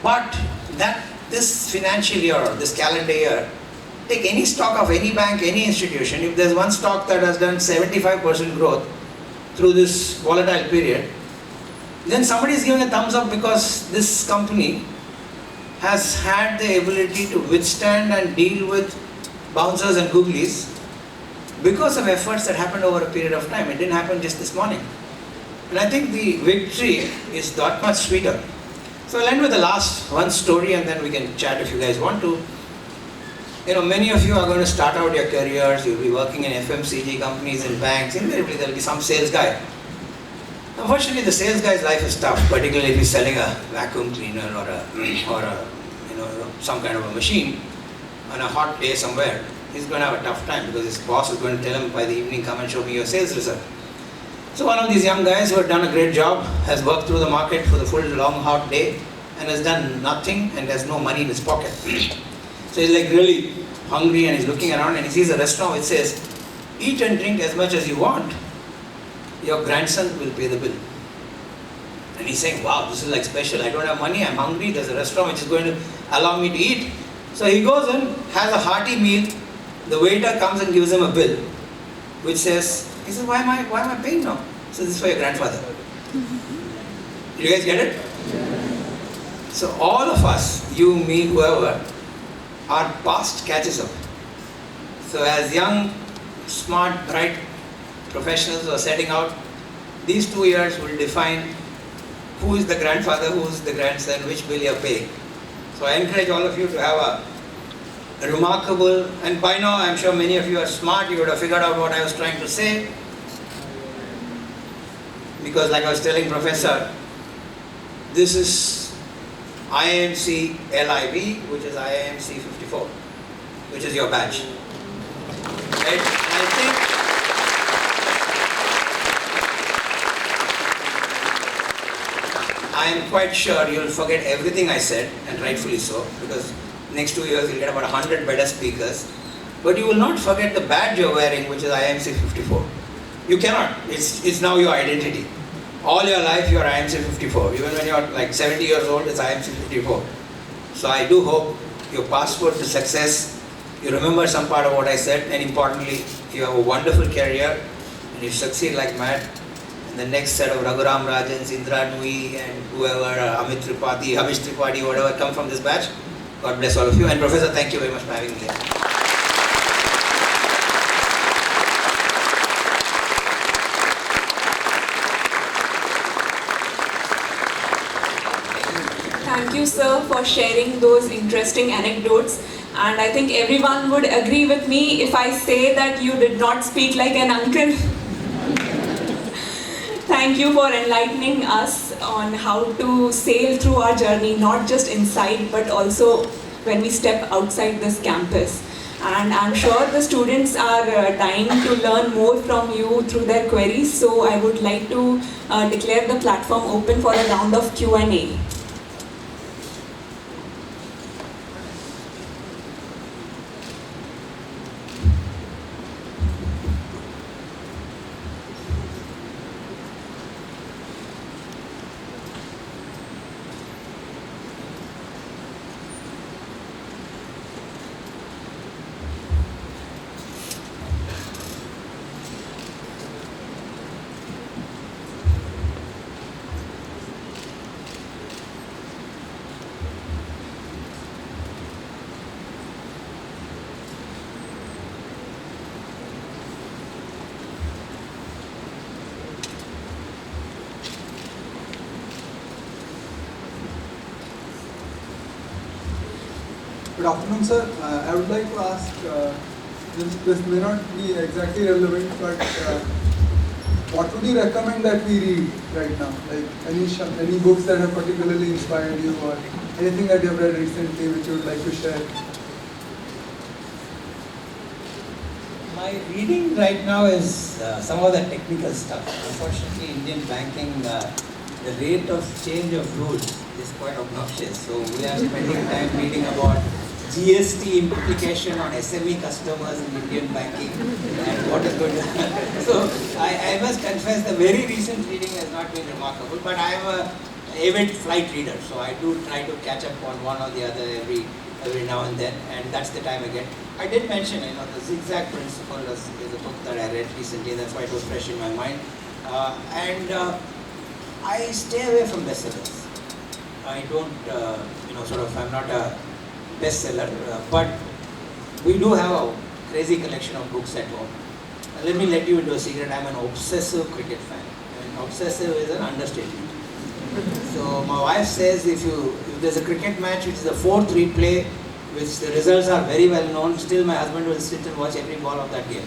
But this financial year or this calendar year, take any stock of any bank, any institution, if there's one stock that has done 75% growth through this volatile period, then somebody is giving a thumbs up because this company has had the ability to withstand and deal with bouncers and googlies because of efforts that happened over a period of time. It didn't happen just this morning. And I think the victory is that much sweeter. So I'll end with the last one story and then we can chat if you guys want to. You know, many of you are going to start out your careers, you'll be working in FMCG companies and banks, invariably there'll be some sales guy Unfortunately, the sales guy's life is tough, particularly if he's selling a vacuum cleaner or some kind of a machine on a hot day somewhere. He's going to have a tough time because his boss is going to tell him by the evening, come and show me your sales result. So one of these young guys who had done a great job has worked through the market for the full long hot day and has done nothing and has no money in his pocket. So he's like really hungry and he's looking around and he sees a restaurant which says, eat and drink as much as you want. Your grandson will pay the bill. And he's saying, wow, this is like special. I don't have money, I'm hungry, there's a restaurant which is going to allow me to eat. So he goes in, has a hearty meal, the waiter comes and gives him a bill, which says, he says, why am I paying now? So this is for your grandfather. Did you guys get it? So all of us, you, me, whoever, our past catches up. So as young, smart, bright professionals who are setting out, these 2 years will define who is the grandfather, who is the grandson, which bill you are paying. So I encourage all of you to have a remarkable, and by now I'm sure many of you are smart, you would have figured out what I was trying to say. Because like I was telling Professor, this is IIMC LIB, which is IIMC 54, which is your badge. Right? And I think I am quite sure you'll forget everything I said, and rightfully so, because next 2 years you'll get about 100 better speakers. But you will not forget the badge you're wearing, which is IIMC 54. You cannot. It's now your identity. All your life you're IIMC 54. Even when you're like 70 years old, it's IIMC 54. So I do hope your passport to success, you remember some part of what I said, and importantly, you have a wonderful career, and you succeed like mad. And the next set of Raghuram Rajans, Indra Nui, and whoever, Amit Tripathi, Hamish Tripathi, whatever, come from this batch. God bless all of you. And Professor, thank you very much for having me here. Thank you, sir, for sharing those interesting anecdotes. And I think everyone would agree with me if I say that you did not speak like an uncle. Thank you for enlightening us on how to sail through our journey, not just inside, but also when we step outside this campus. And I'm sure the students are dying to learn more from you through their queries. So I would like to declare the platform open for a round of Q&A. Good afternoon, sir. I would like to ask, this may not be exactly relevant, but what would you recommend that we read right now? Like any books that have particularly inspired you, or anything that you have read recently which you would like to share? My reading right now is some of the technical stuff. Unfortunately, Indian banking, the rate of change of rules is quite obnoxious. So we are spending time reading about GST implication on SME customers in Indian banking and what is going to happen. So I must confess the very recent reading has not been remarkable, but I am an avid flight reader, so I do try to catch up on one or the other every now and then, and that's the time again. I did mention, the zigzag principle is a book that I read recently, that's why it was fresh in my mind. I stay away from bestsellers. I don't, I'm not a bestseller, but we do have a crazy collection of books at home. Let me let you into a secret, I'm an obsessive cricket fan. Obsessive is an understatement. So my wife says if there's a cricket match which is a 4-3 play, which the results are very well known, still my husband will sit and watch every ball of that game.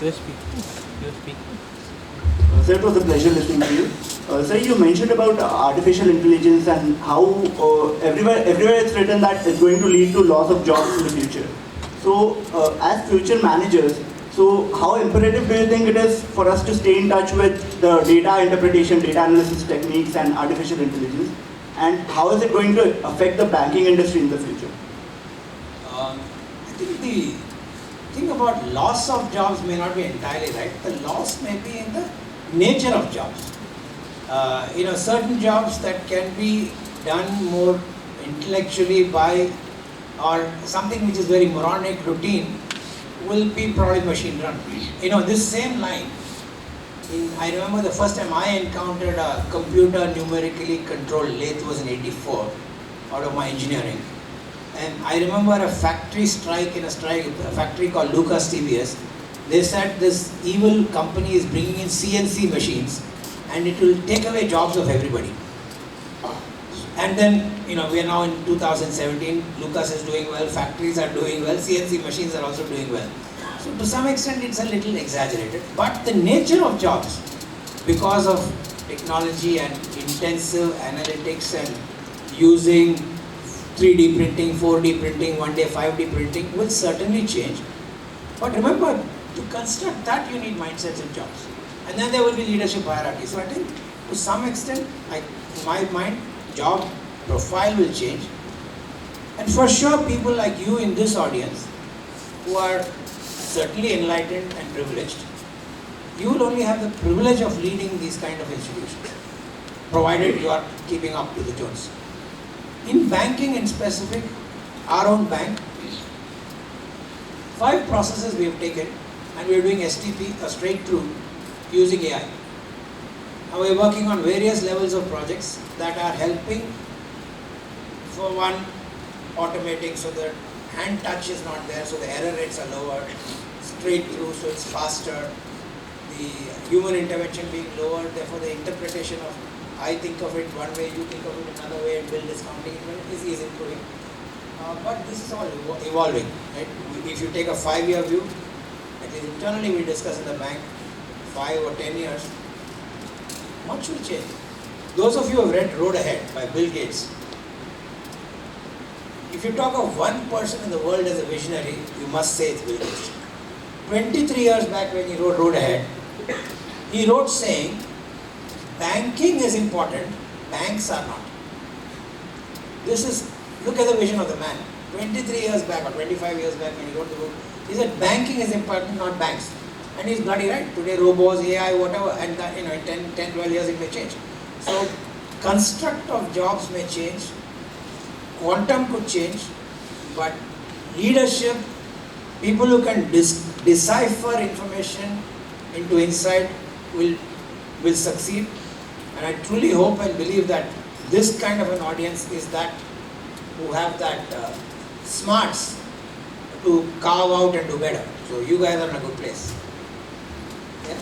Sir, it was a pleasure listening to you. Sir, you mentioned about artificial intelligence and how everywhere it's written that it's going to lead to loss of jobs in the future. So, as future managers, so how imperative do you think it is for us to stay in touch with the data interpretation, data analysis techniques and artificial intelligence? And how is it going to affect the banking industry in the future? I think the thing about loss of jobs may not be entirely right. The loss may be in the nature of jobs. Certain jobs that can be done more intellectually by, or something which is very moronic routine, will be probably machine run. This same line, I remember the first time I encountered a computer numerically controlled lathe was in '84 out of my engineering. And I remember a factory strike, a factory called Lucas TVS. They said this evil company is bringing in CNC machines and it will take away jobs of everybody. And then, we are now in 2017, Lucas is doing well, factories are doing well, CNC machines are also doing well. So to some extent it's a little exaggerated, but the nature of jobs, because of technology and intensive analytics and using 3D printing, 4D printing, one day 5D printing will certainly change. But remember, to construct that you need mindsets and jobs. And then there will be leadership hierarchy. So I think to some extent, in my mind, job profile will change. And for sure people like you in this audience, who are certainly enlightened and privileged, you will only have the privilege of leading these kind of institutions, provided you are keeping up to the Jones. In banking in specific, our own bank, 5 processes we have taken and we are doing STP, a straight through, using AI. Now we are working on various levels of projects that are helping, for one, automating so that hand touch is not there, so the error rates are lower, straight through so it's faster, the human intervention being lower, therefore the interpretation of I think of it one way, you think of it another way, and bill discounting is improving. But this is all evolving, right? If you take a 5-year view, at least internally we discuss in the bank, 5 or 10 years, much will change. Those of you who have read Road Ahead by Bill Gates, if you talk of one person in the world as a visionary, you must say it's Bill Gates. 23 years back when he wrote Road Ahead, he wrote saying, banking is important, banks are not. Look at the vision of the man. 23 years back or 25 years back when he wrote the book, he said banking is important, not banks. And he's bloody right. Today robots, AI, whatever, and that, in 10, 12 years it may change. So construct of jobs may change, quantum could change, but leadership, people who can decipher information into insight will succeed. And I truly hope and believe that this kind of an audience is that who have that smarts to carve out and do better. So you guys are in a good place. Yeah?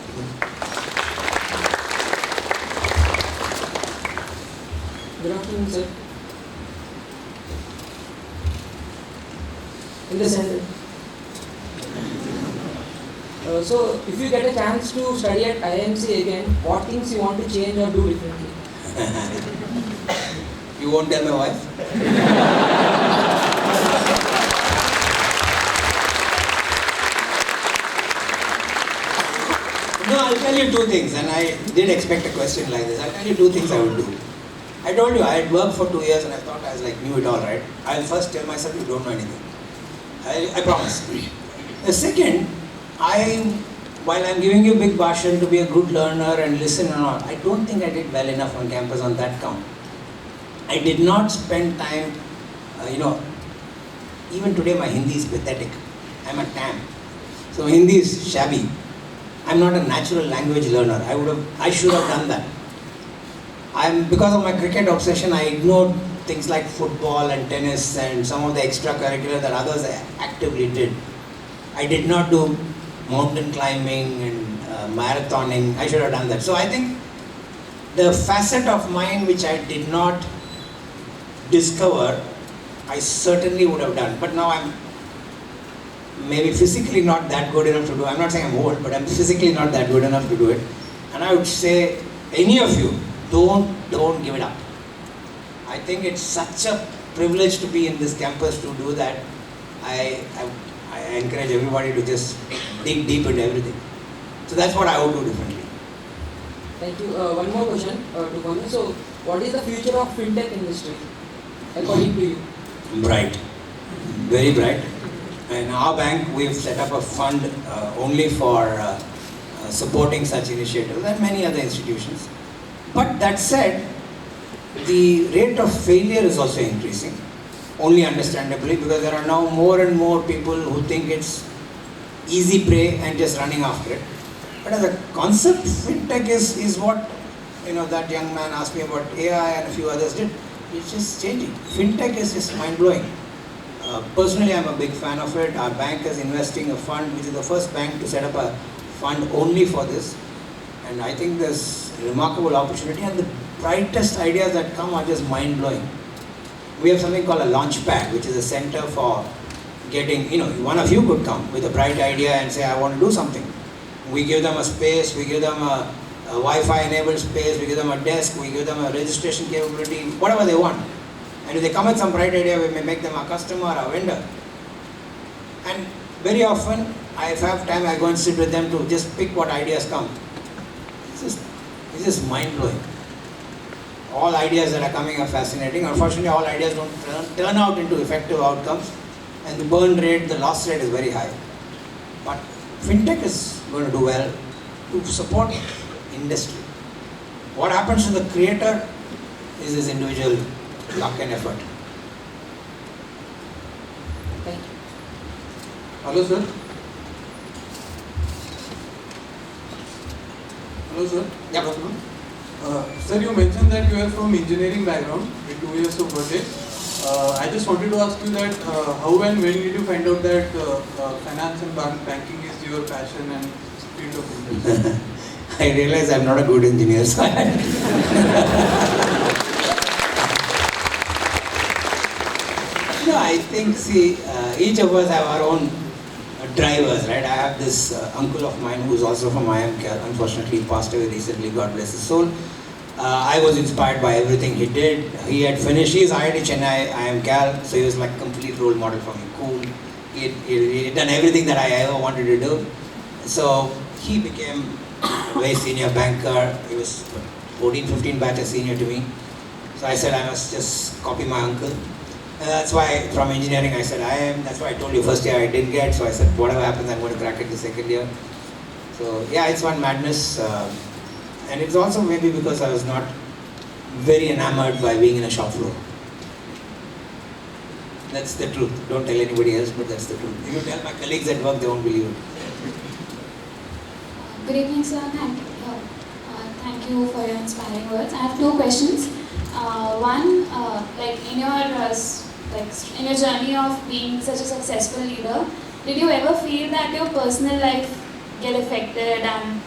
Good afternoon, sir. In the center. So, if you get a chance to study at IIMC again, what things you want to change or do differently? You won't tell my wife? No, I'll tell you 2 things, and I did expect a question like this. I'll tell you 2 things I would do. I told you I had worked for 2 years and I thought I was knew it all, right? I'll first tell myself you don't know anything. I promise. The second, while I'm giving you big bhashan to be a good learner and listen and all, I don't think I did well enough on campus on that count. I did not spend time, even today my Hindi is pathetic. I'm a TAM. So Hindi is shabby. I'm not a natural language learner. I should have done that. Because of my cricket obsession, I ignored things like football and tennis and some of the extracurricular that others actively did. I did not do mountain climbing and marathoning. I should have done that. So I think the facet of mine which I did not discover, I certainly would have done. But now maybe physically not that good enough to do. I'm not saying I'm old, but I'm physically not that good enough to do it. And I would say, any of you, don't give it up. I think it's such a privilege to be in this campus to do that. I encourage everybody to just dig deep into everything. So that's what I would do differently. Thank you. One more question to come. So, what is the future of fintech industry, according to you? Bright, very bright. In our bank, we've set up a fund only for supporting such initiatives and many other institutions. But that said, the rate of failure is also increasing, only understandably, because there are now more and more people who think it's easy prey and just running after it. But as a concept, fintech is what, that young man asked me about AI and a few others did. It's just changing. Fintech is just mind-blowing. Personally, I'm a big fan of it. Our bank is investing a fund, which is the first bank to set up a fund only for this. And I think there's remarkable opportunity, and the brightest ideas that come are just mind-blowing. We have something called a launch pad, which is a center for getting, one of you could come with a bright idea and say, I want to do something. We give them a space, we give them a Wi-Fi enabled space, we give them a desk, we give them a registration capability, whatever they want. And if they come with some bright idea, we may make them a customer or a vendor. And very often, if I have time, I go and sit with them to just pick what ideas come. It's just mind-blowing. All ideas that are coming are fascinating. Unfortunately, all ideas don't turn out into effective outcomes. And the burn rate, the loss rate is very high. But fintech is going to do well to support industry. What happens to the creator is his individual luck and effort. Thank you. Hello, sir. Hello, sir. Yep. Good afternoon. Sir, you mentioned that you are from engineering background with 2 years of project. I just wanted to ask you that how and when did you find out that finance and banking is your passion and field of interest? I realize I'm not a good engineer, so No, I think, each of us have our own drivers, right? I have this uncle of mine who's also from IIM. Unfortunately, he passed away recently, God bless his soul. I was inspired by everything he did. He had finished, he's IIT Chennai, IIM Cal, so he was like a complete role model for me. Cool. He had done everything that I ever wanted to do. So he became a very senior banker. He was 14, 15 batches senior to me. So I said I must just copy my uncle. And that's why from engineering I said IIM. That's why I told you first year I didn't get. So I said whatever happens I'm going to crack it the second year. So yeah, it's one madness. And it's also maybe because I was not very enamored by being in a shop floor. That's the truth. Don't tell anybody else, but that's the truth. If you tell my colleagues at work, they won't believe it. Good evening, sir. Thank you for your inspiring words. I have 2 questions. One, in your journey of being such a successful leader, did you ever feel that your personal life get affected, and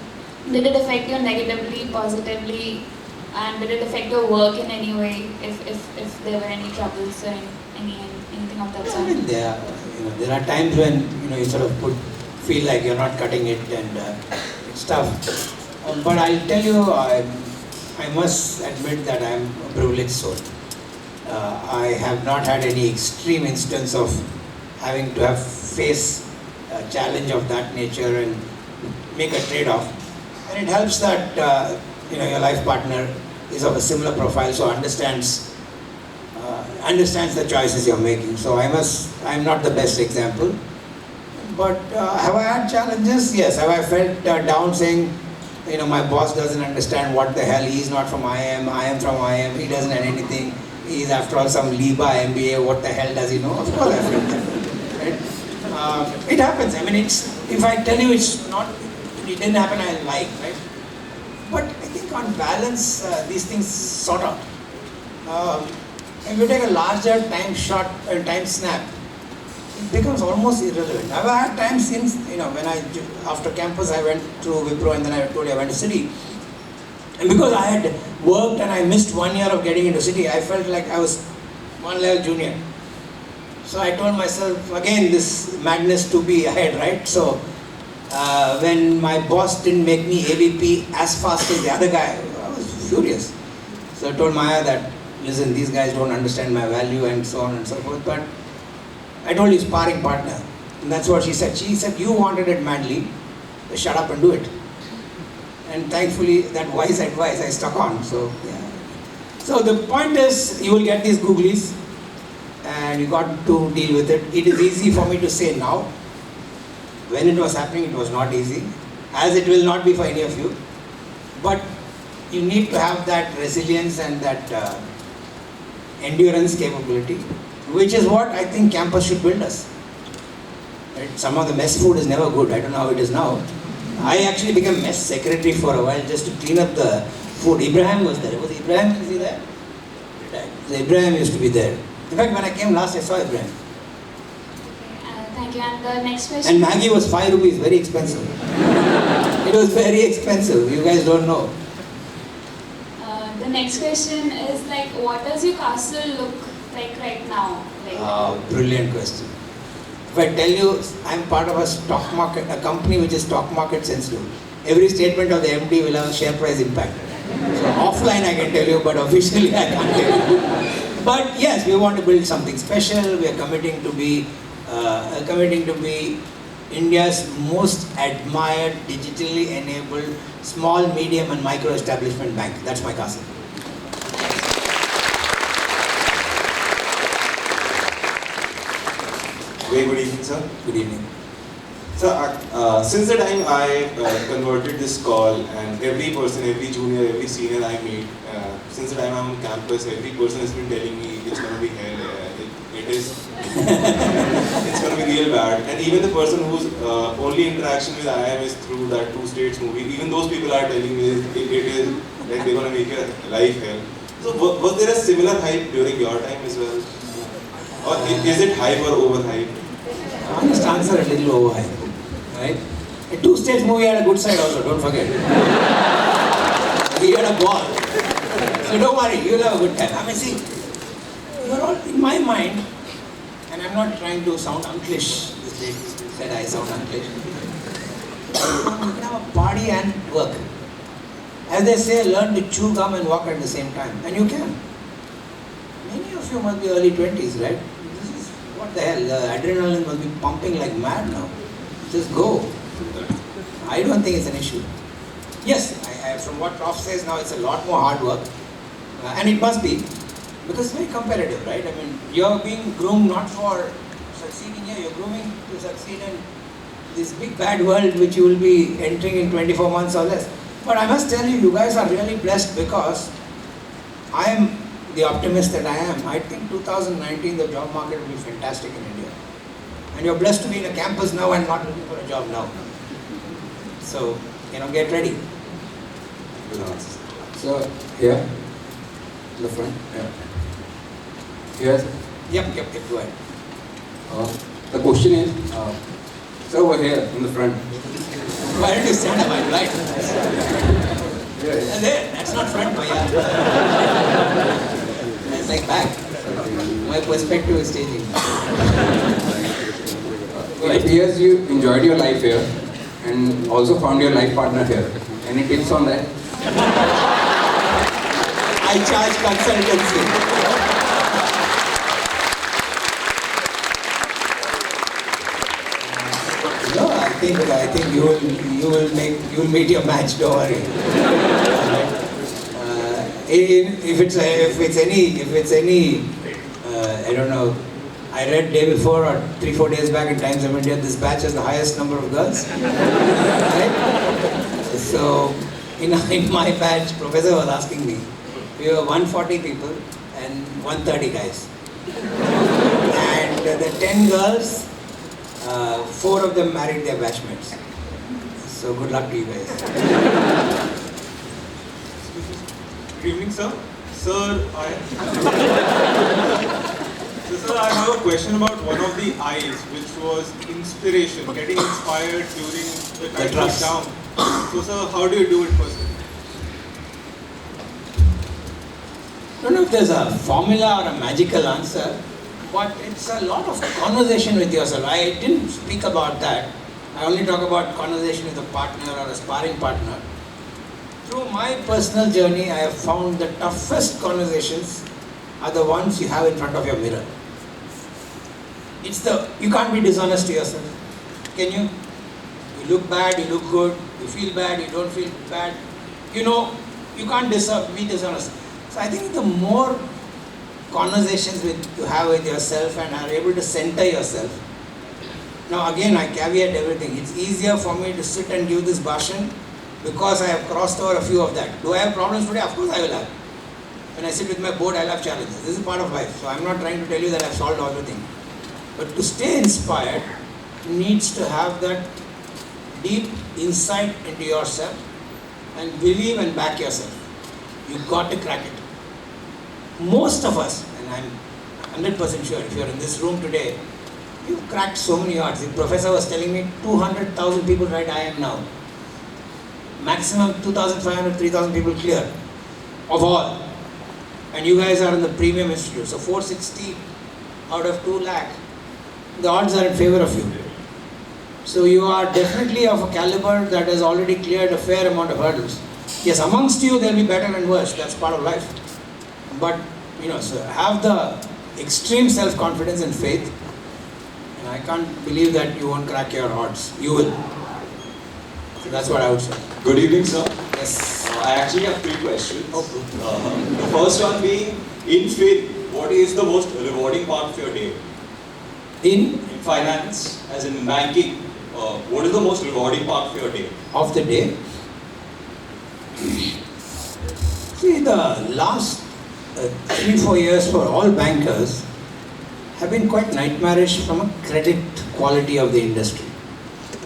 did it affect you negatively, positively, and did it affect your work in any way? If there were any troubles or anything of that sort? I mean, there are times when you sort of feel like you're not cutting it and it's tough. But I'll tell you, I must admit that I'm a privileged soul. I have not had any extreme instance of having to face a challenge of that nature and make a trade-off. And it helps that your life partner is of a similar profile, so understands the choices you're making. So I'm not the best example. But have I had challenges? Yes. Have I felt down saying, my boss doesn't understand what the hell, he's not from IIM, I am from IIM, he doesn't have anything, he's after all some LIBA MBA, what the hell does he know? Of course I feel that. Right? It happens. I mean, if I tell you it didn't happen, I like, right? But I think on balance, these things sort out. If you take a larger time snap, it becomes almost irrelevant. I've had times since, when after campus I went to Wipro and then I told you I went to City. And because I had worked and I missed 1 year of getting into City, I felt like I was one level junior. So I told myself, again, this madness to be ahead, right? So when my boss didn't make me AVP as fast as the other guy, I was furious. So I told Maya that, listen, these guys don't understand my value and so on and so forth. But I told you, sparring partner. And that's what she said. She said, you wanted it madly, so shut up and do it. And thankfully, that wise advice I stuck on. So, yeah. So the point is, you will get these googlies and you got to deal with it. It is easy for me to say now. When it was happening, it was not easy, as it will not be for any of you. But you need to have that resilience and that endurance capability, which is what I think campus should build us. Right? Some of the mess food is never good. I don't know how it is now. I actually became mess secretary for a while just to clean up the food. Ibrahim was there. Was Ibrahim, is he there? So Ibrahim used to be there. In fact, when I came last, I saw Ibrahim. Thank you. And the next question. And Maggie was 5 rupees, very expensive. It was very expensive. You guys don't know. The next question is like, what does your castle look like right now? Like, Brilliant question. If I tell you, I'm part of a stock market, a company which is stock market sensitive. Every statement of the MD will have a share price impact. So offline I can tell you, but officially I can't tell you. But yes, we want to build something special. We are committing to be India's most admired, digitally enabled small, medium and micro establishment bank. That's my castle. Very good evening, sir. Good evening. So, since the time I converted this call, and every person, every junior, every senior I meet, since the time I'm on campus, every person has been telling me it's going to be hell. It is. It's going to be real bad. And even the person whose only interaction with IIM is through that Two States movie, even those people are telling me it is like they're going to make your life hell. So, was there a similar hype during your time as well? Or is it hype or overhype? Honest answer, a little overhype. Right? A Two States movie had a good side also, don't forget. We had a ball. So don't worry, you'll have a good time. I mean, see, you're all, in my mind, and I'm not trying to sound unclish, this lady said I sound unclish. You can have a party and work. As they say, learn to chew gum and walk at the same time. And you can. Many of you must be early 20s, right? This is, what the hell, the adrenaline must be pumping like mad now. Just go. I don't think it's an issue. Yes, from what Prof says now, it's a lot more hard work. And it must be, because it's very competitive, right? I mean, you're being groomed not for succeeding here, you're grooming to succeed in this big bad world which you will be entering in 24 months or less. But I must tell you, you guys are really blessed because I am the optimist that I am. I think 2019 the job market will be fantastic in India. And you're blessed to be in a campus now and not looking for a job now. So, get ready. Good answer. So, here, in the front. Yeah. Yes. Yep, go ahead. The question is, sir, over here in the front. Why don't you stand up? I'm blind. There, that's not front, Maya. That's like back. My perspective is changing. It appears you enjoyed your life here and also found your life partner here. Any tips on that? I charge consultancy. No, I think you will meet your match. Don't worry. If it's any, I don't know. I read day before or 3-4 days back in Times of India, this batch has the highest number of girls. Right? So, in my batch, professor was asking me, we were 140 people and 130 guys. And the 10 girls, 4 of them married their batchmates. So good luck to you guys. Good evening, sir. Sir, I have a question about one of the I's, which was inspiration, getting inspired during the time of down. So, sir, how do you do it personally? I don't know if there's a formula or a magical answer. but it's a lot of conversation with yourself. I didn't speak about that. I only talk about conversation with a partner or a sparring partner. Through my personal journey, I have found the toughest conversations are the ones you have in front of your mirror. You can't be dishonest to yourself. Can you? You look bad, you look good, you feel bad, you don't feel bad. You know, you can't be dishonest. So I think the more conversations you have with yourself and are able to center yourself. Now again, I caveat everything. It's easier for me to sit and give this bhashan because I have crossed over a few of that. Do I have problems today? Of course I will have. When I sit with my board, I'll have challenges. This is part of life. So I'm not trying to tell you that I've solved everything. But to stay inspired needs to have that deep insight into yourself and believe and back yourself. You've got to crack it. Most of us, and I'm 100% sure, if you're in this room today, you've cracked so many odds. The professor was telling me 200,000 people write IIM now. Maximum 2,500, 3,000 people clear of all. And you guys are in the premium institute. So 460 out of 2 lakh, the odds are in favor of you. So you are definitely of a caliber that has already cleared a fair amount of hurdles. Yes, amongst you there will be better and worse. That's part of life. But, so have the extreme self-confidence and faith. And I can't believe that you won't crack your odds. You will. So that's what I would say. Good evening, sir. Yes. I actually have 3 questions. Oh. The first one being, in faith, what is the most rewarding part of your day? In finance, as in banking, what is the most rewarding part of your day? Of the day? See, the last 3-4 years for all bankers have been quite nightmarish from a credit quality of the industry.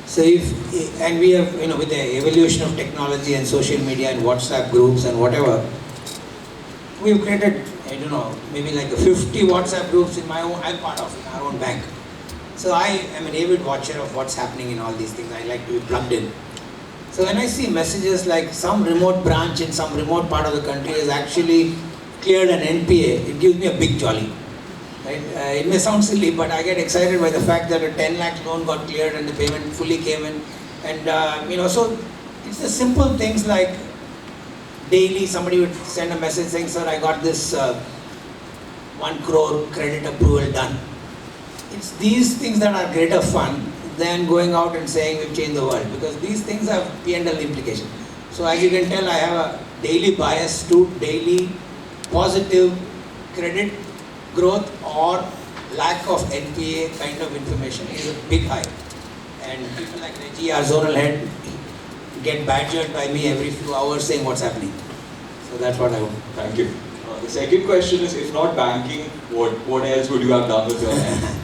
So and we have, with the evolution of technology and social media and WhatsApp groups and whatever, we've created, maybe like 50 WhatsApp groups in I'm part of in our own bank. So I am an avid watcher of what's happening in all these things. I like to be plugged in. So when I see messages like some remote branch in some remote part of the country has actually cleared an NPA, it gives me a big jolly. Right? It may sound silly, but I get excited by the fact that a 10 lakh loan got cleared and the payment fully came in. And so it's the simple things like daily somebody would send a message saying, sir, I got this 1 crore credit approval done. It's these things that are greater fun than going out and saying we've changed the world, because these things have P&L implication. So as you can tell, I have a daily bias to daily positive credit growth or lack of NPA kind of information is a big high. And people like Reggie, our zonal head, get badgered by me every few hours saying what's happening. So that's what I want. Thank you. The second question is, if not banking, what else would you have done with your life?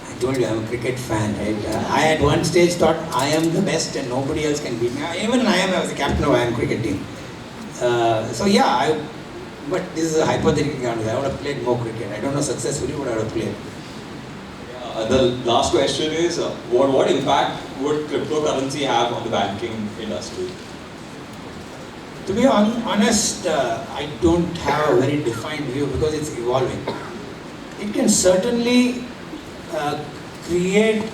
I told you I'm a cricket fan, right? I at one stage thought I am the best and nobody else can beat me. Even I was the captain of IIM cricket team. But this is a hypothetical answer. I would have played more cricket. I don't know successfully, but I would have played. The last question is, what impact would cryptocurrency have on the banking industry? To be honest, I don't have a very defined view because it's evolving. It can certainly create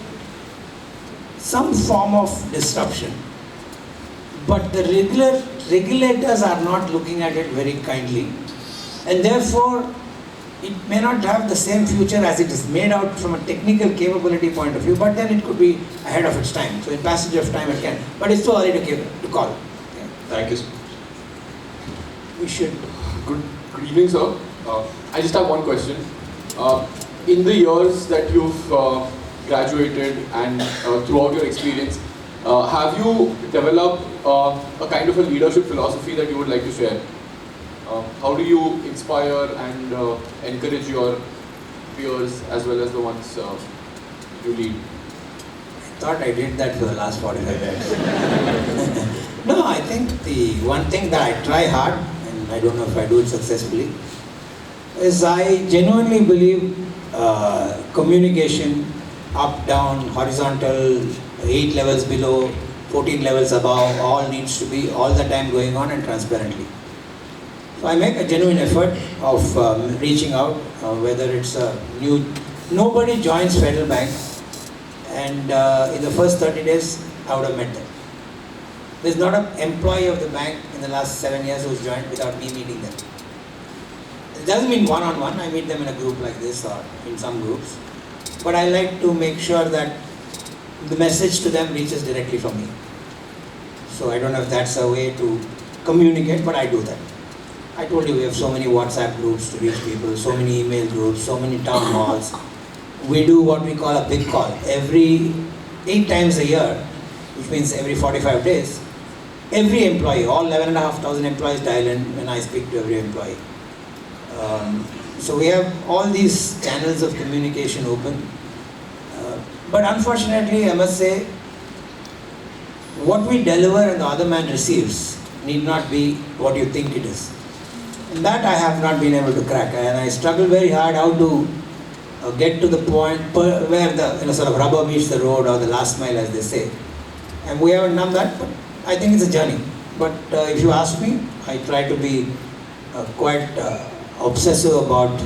some form of disruption, but the regulators are not looking at it very kindly, and therefore it may not have the same future as it is made out from a technical capability point of view, but then it could be ahead of its time. So in passage of time it can, but it's too early to call. Yeah. Thank you. We should. Good evening, sir. I just have one question. In the years that you've graduated and throughout your experience, have you developed a kind of a leadership philosophy that you would like to share? How do you inspire and encourage your peers as well as the ones you lead? I thought I did that for the last 45 years. No, I think the one thing that I try hard, and I don't know if I do it successfully, is I genuinely believe communication, up, down, horizontal, 8 levels below, 14 levels above, all needs to be all the time going on and transparently. So I make a genuine effort of reaching out, whether it's a new, nobody joins Federal Bank and in the first 30 days I would have met them. There's not an employee of the bank in the last 7 years who's joined without me meeting them. It doesn't mean one-on-one, I meet them in a group like this or in some groups. But I like to make sure that the message to them reaches directly from me. So I don't know if that's a way to communicate, but I do that. I told you we have so many WhatsApp groups to reach people, so many email groups, so many town halls. We do what we call a big call. Every 8 times a year, which means every 45 days, every employee, all 11,500 employees dial in when I speak to every employee. So we have all these channels of communication open. But unfortunately, I must say, what we deliver and the other man receives need not be what you think it is. And that I have not been able to crack, and I struggle very hard how to get to the point where the sort of rubber meets the road, or the last mile, as they say. And we haven't done that, but I think it's a journey. But if you ask me, I try to be quite obsessive about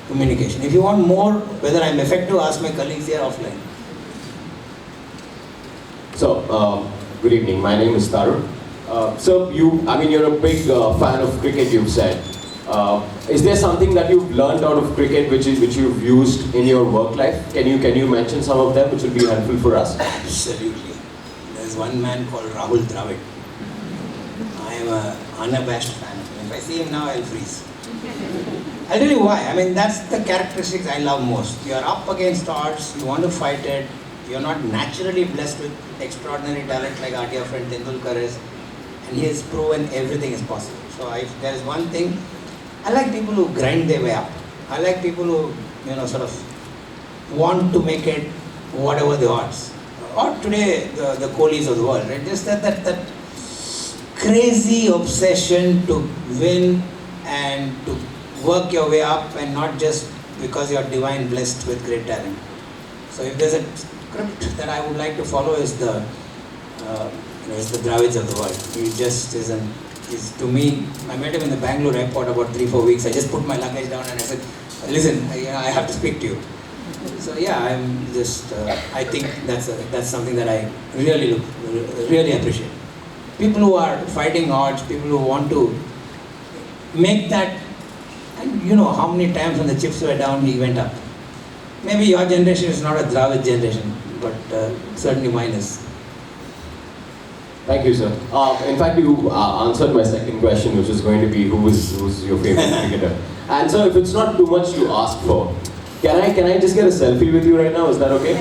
communication. If you want more, whether I'm effective, ask my colleagues here offline. So, good evening. My name is Tarun. So you're a big fan of cricket, you've said. Is there something that you've learned out of cricket which you've used in your work life? Can you mention some of them which will be helpful for us? Absolutely. There's one man called Rahul Dravid. I am an unabashed fan of him. If I see him now, I'll freeze. I'll tell you why. I mean, that's the characteristics I love most. You're up against odds, you want to fight it, you're not naturally blessed with extraordinary talent like our dear friend Tendulkar is, and he has proven everything is possible. So if there's one thing, I like people who grind their way up. I like people who, sort of want to make it whatever the odds. Or today, the Kohlis of the world, right? Just that crazy obsession to win and to work your way up, and not just because you're divine blessed with great talent. So if there's a script that I would like to follow, is the Dravids of the world. He just is to me, I met him in the Bangalore airport about 3-4 weeks. I just put my luggage down and I said, listen, I have to speak to you. So yeah, I'm just, I think that's something that I really appreciate. People who are fighting odds, people who want to make that, and how many times when the chips were down, he went up. Maybe your generation is not a Dravid generation, but certainly mine is. Thank you, sir. In fact, you answered my second question, which is going to be who's your favorite cricketer. And so, if it's not too much to ask for, can I just get a selfie with you right now? Is that okay?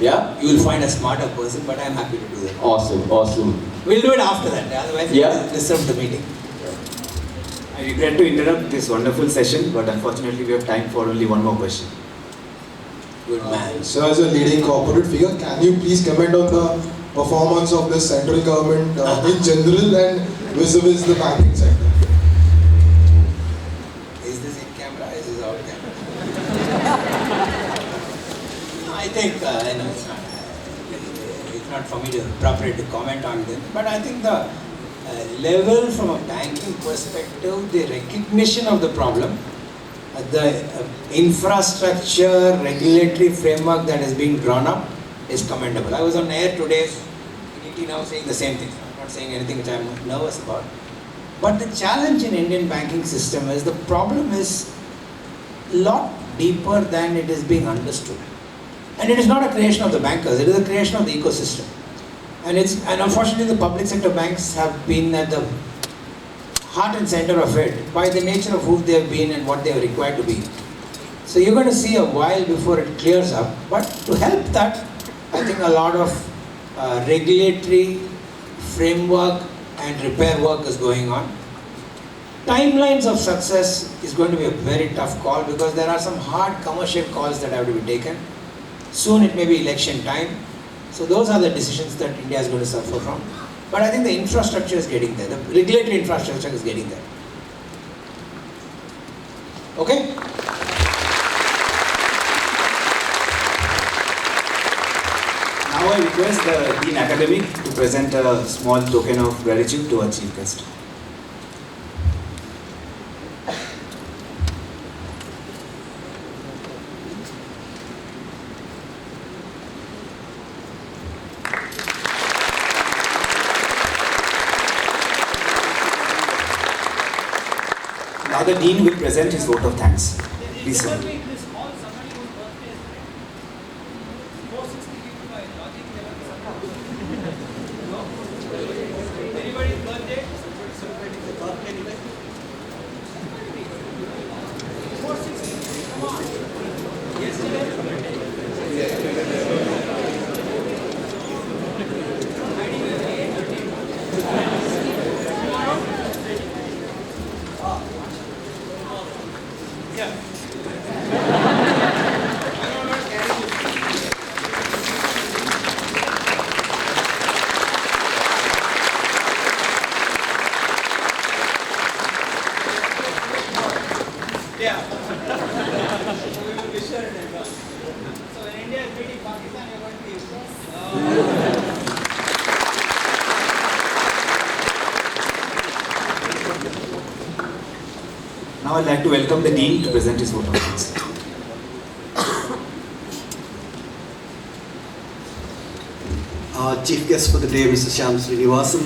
Yeah? You will find a smarter person, but I'm happy to do that. Awesome, awesome. We'll do it after that, otherwise we'll disturb the meeting. I regret to interrupt this wonderful session, but unfortunately we have time for only one more question. Good man. So as a leading corporate figure, can you please comment on the performance of the central government in general and vis-a-vis the banking sector? Is this in camera? Is this out camera? I think it's not for me to appropriate to comment on them, but I think the level from a banking perspective, the recognition of the problem, the infrastructure, regulatory framework that is being drawn up is commendable. I was on air today, now saying the same thing. I'm not saying anything which I'm nervous about. But the challenge in Indian banking system is the problem is a lot deeper than it is being understood. And it is not a creation of the bankers, it is a creation of the ecosystem. And unfortunately the public sector banks have been at the heart and center of it by the nature of who they have been and what they are required to be. So you're going to see a while before it clears up. But to help that, I think a lot of regulatory framework and repair work is going on. Timelines of success is going to be a very tough call because there are some hard commercial calls that have to be taken. Soon it may be election time. So those are the decisions that India is going to suffer from. But I think the infrastructure is getting there. The regulatory infrastructure is getting there. Okay? Now I request the Dean Academic to present a small token of gratitude to our Chief Guest. Now the Dean will present his vote of thanks. Please, sir. Now I'd like to welcome the Dean to present his vote of thanks. Chief guest for the day, Mr. Shyam Srinivasan,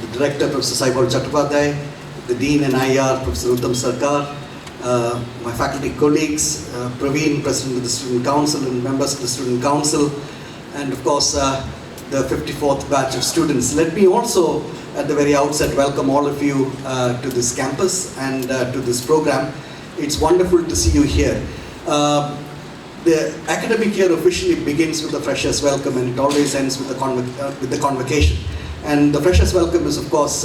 the Director, Professor Saibal Chattopadhyay, the Dean and IR, Professor Uttam Sarkar, my faculty colleagues, Praveen, President of the Student Council and members of the Student Council, and of course the 54th batch of students. Let me also at the very outset welcome all of you to this campus and to this program. It's wonderful to see you here. The academic year officially begins with the Freshers' Welcome, and it always ends with the convocation. And the Freshers' Welcome is, of course,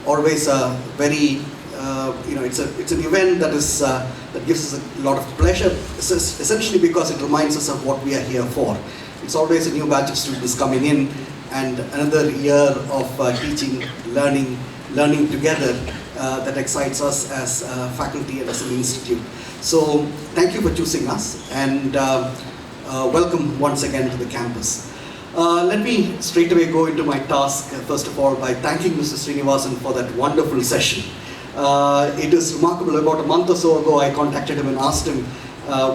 always a very, it's an event that is that gives us a lot of pleasure, essentially because it reminds us of what we are here for. It's always a new batch of students coming in, and another year of teaching, learning together that excites us as faculty and as an institute. So thank you for choosing us, and welcome once again to the campus. Let me straight away go into my task, first of all, by thanking Mr. Srinivasan for that wonderful session. It is remarkable. About a month or so ago, I contacted him and asked him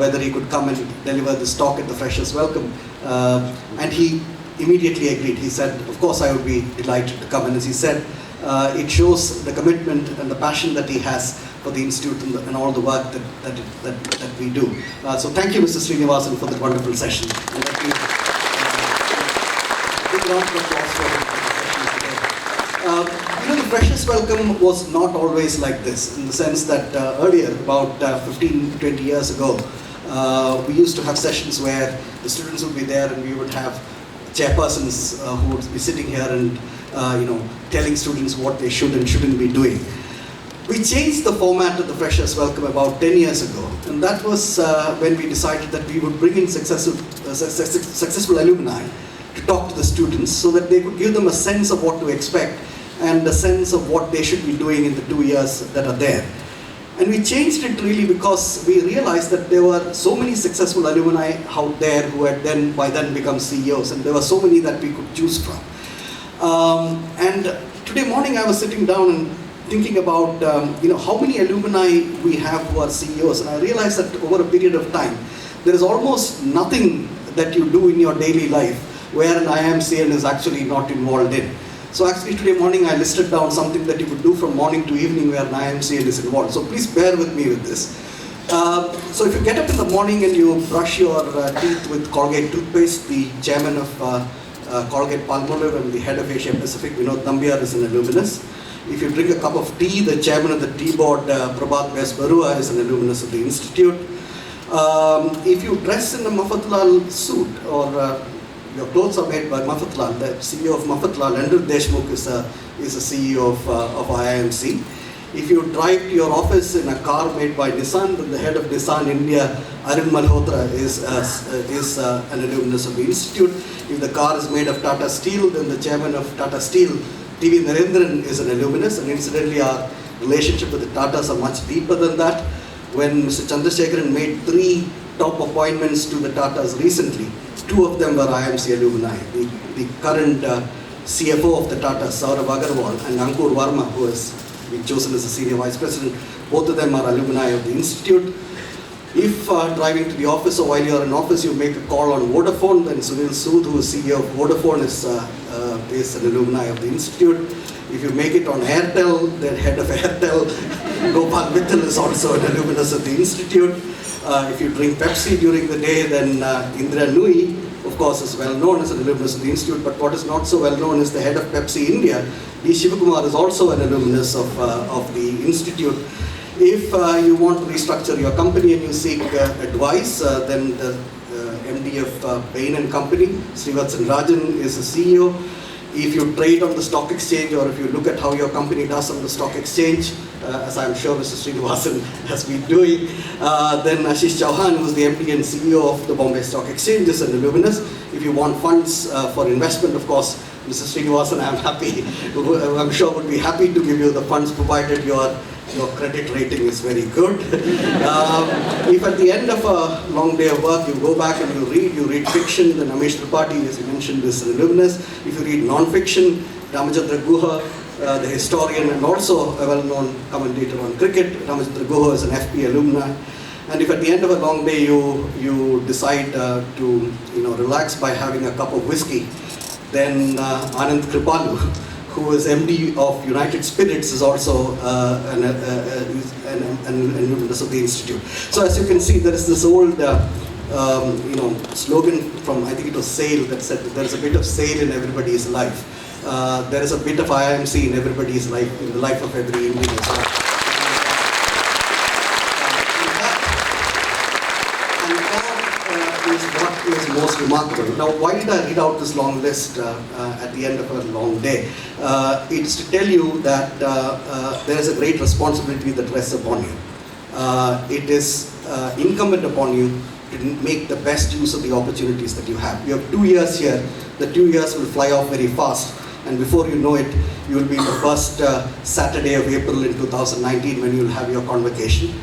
whether he could come and deliver this talk at the Freshers' Welcome, and he immediately agreed. He said, of course I would be delighted to come, and as he said, it shows the commitment and the passion that he has for the Institute and all the work that we do. So thank you, Mr. Srinivasan, for that wonderful session. And let me big round of applause for the session today. The Freshers' Welcome was not always like this, in the sense that earlier, about 15-20 years ago, we used to have sessions where the students would be there and we would have chairpersons who would be sitting here and telling students what they should and shouldn't be doing. We changed the format of the Freshers' Welcome about 10 years ago, and that was when we decided that we would bring in successful alumni to talk to the students so that they could give them a sense of what to expect and a sense of what they should be doing in the 2 years that are there. And we changed it really because we realized that there were so many successful alumni out there who had by then become CEOs, and there were so many that we could choose from. And today morning I was sitting down and thinking about how many alumni we have who are CEOs, and I realized that over a period of time there is almost nothing that you do in your daily life where an IIMCN is actually not involved in. So actually today morning I listed down something that you could do from morning to evening where an IIMCN is involved. So please bear with me with this. So if you get up in the morning and you brush your teeth with Colgate toothpaste, the chairman of Colgate Palmolive and the head of Asia Pacific, Vinod Nambiar, is an alumnus. If you drink a cup of tea, the chairman of the tea board, Prabhat Bes Barua, is an alumnus of the institute. If you dress in a Mafatlal suit, or your clothes are made by Mafatlal, the CEO of Mafatlal, Andrew Deshmukh, is a CEO of IIMC. If you drive to your office in a car made by Nissan, then the head of Nissan India, Arun Malhotra, is an alumnus of the institute. If the car is made of Tata Steel, then the chairman of Tata Steel, TV Narendran, is an alumnus, and incidentally our relationship with the Tatas are much deeper than that. When Mr. Chandrasekharan made 3 top appointments to the Tatas recently, 2 of them were IIMC alumni. The current CFO of the Tatas, Saurabh Agarwal, and Ankur Verma, who has been chosen as a senior vice president, both of them are alumni of the institute. If driving to the office or while you're in office you make a call on Vodafone, then Sunil Sood, who is CEO of Vodafone, is an alumni of the institute. If you make it on Airtel, then head of Airtel, Gopal Mittal, is also an alumnus of the institute. If you drink Pepsi during the day, then Indra Nui, of course, is well known as an alumnus of the institute, but what is not so well known is the head of Pepsi India. D. Shivakumar is also an alumnus of the institute. If you want to restructure your company and you seek advice, then the MD of Bain and Company, Srivatsan Rajan, is the CEO. If you trade on the stock exchange, or if you look at how your company does on the stock exchange, as I'm sure Mr. Srinivasan has been doing, then Ashish Chauhan, who is the MD and CEO of the Bombay Stock Exchange, is an alumnus. If you want funds for investment, of course, Mr. Srinivasan, I'm sure would be happy to give you the funds, provided your credit rating is very good. If at the end of a long day of work you go back and you read fiction, then Amish Tripathi, as you mentioned, is an alumnus. If you read non-fiction, Ramachandra Guha, the historian and also a well-known commentator on cricket, Ramachandra Guha is an FP alumni. And if at the end of a long day you decide to relax by having a cup of whiskey, then Anand Kripalu, who is MD of United Spirits, is also an alumnus of the institute. So as you can see, there is this old slogan from, I think it was SAIL, that said that there is a bit of SAIL in everybody's life. There is a bit of IIMC in everybody's life, in the life of every Indian as well. Is what is most remarkable. Now, why did I read out this long list at the end of a long day? It's to tell you that there is a great responsibility that rests upon you. It is incumbent upon you to make the best use of the opportunities that you have. You have 2 years here. The 2 years will fly off very fast, and before you know it, you will be the first Saturday of April in 2019 when you will have your convocation.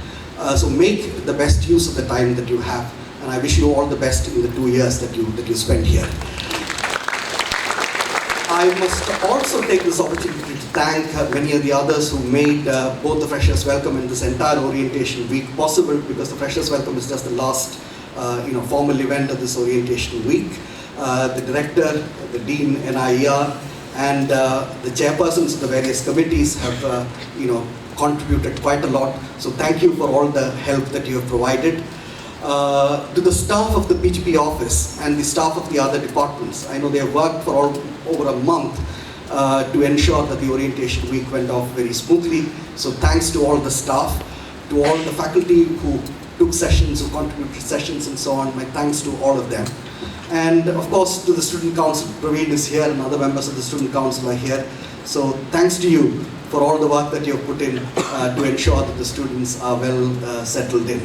So make the best use of the time that you have. And I wish you all the best in the 2 years that you spend here. I must also take this opportunity to thank many of the others who made both the Freshers Welcome and this entire orientation week possible, because the Freshers Welcome is just the last formal event of this orientation week. The director, the dean, NIER, and the chairpersons of the various committees have contributed quite a lot. So thank you for all the help that you have provided. To the staff of the BGP office and the staff of the other departments, I know they have worked for over a month to ensure that the orientation week went off very smoothly. So thanks to all the staff, to all the faculty who took sessions, who contributed sessions and so on. My thanks to all of them. And of course to the Student Council, Praveen is here and other members of the Student Council are here. So thanks to you for all the work that you have put in to ensure that the students are well settled in.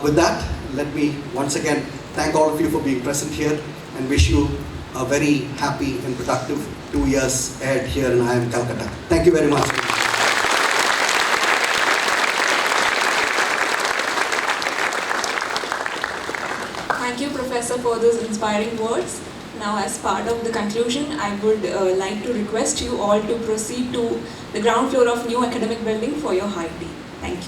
With that, let me once again thank all of you for being present here and wish you a very happy and productive 2 years ahead here in IIM Calcutta. Thank you very much. Thank you, Professor, for those inspiring words. Now, as part of the conclusion, I would like to request you all to proceed to the ground floor of new academic building for your high tea. Thank you.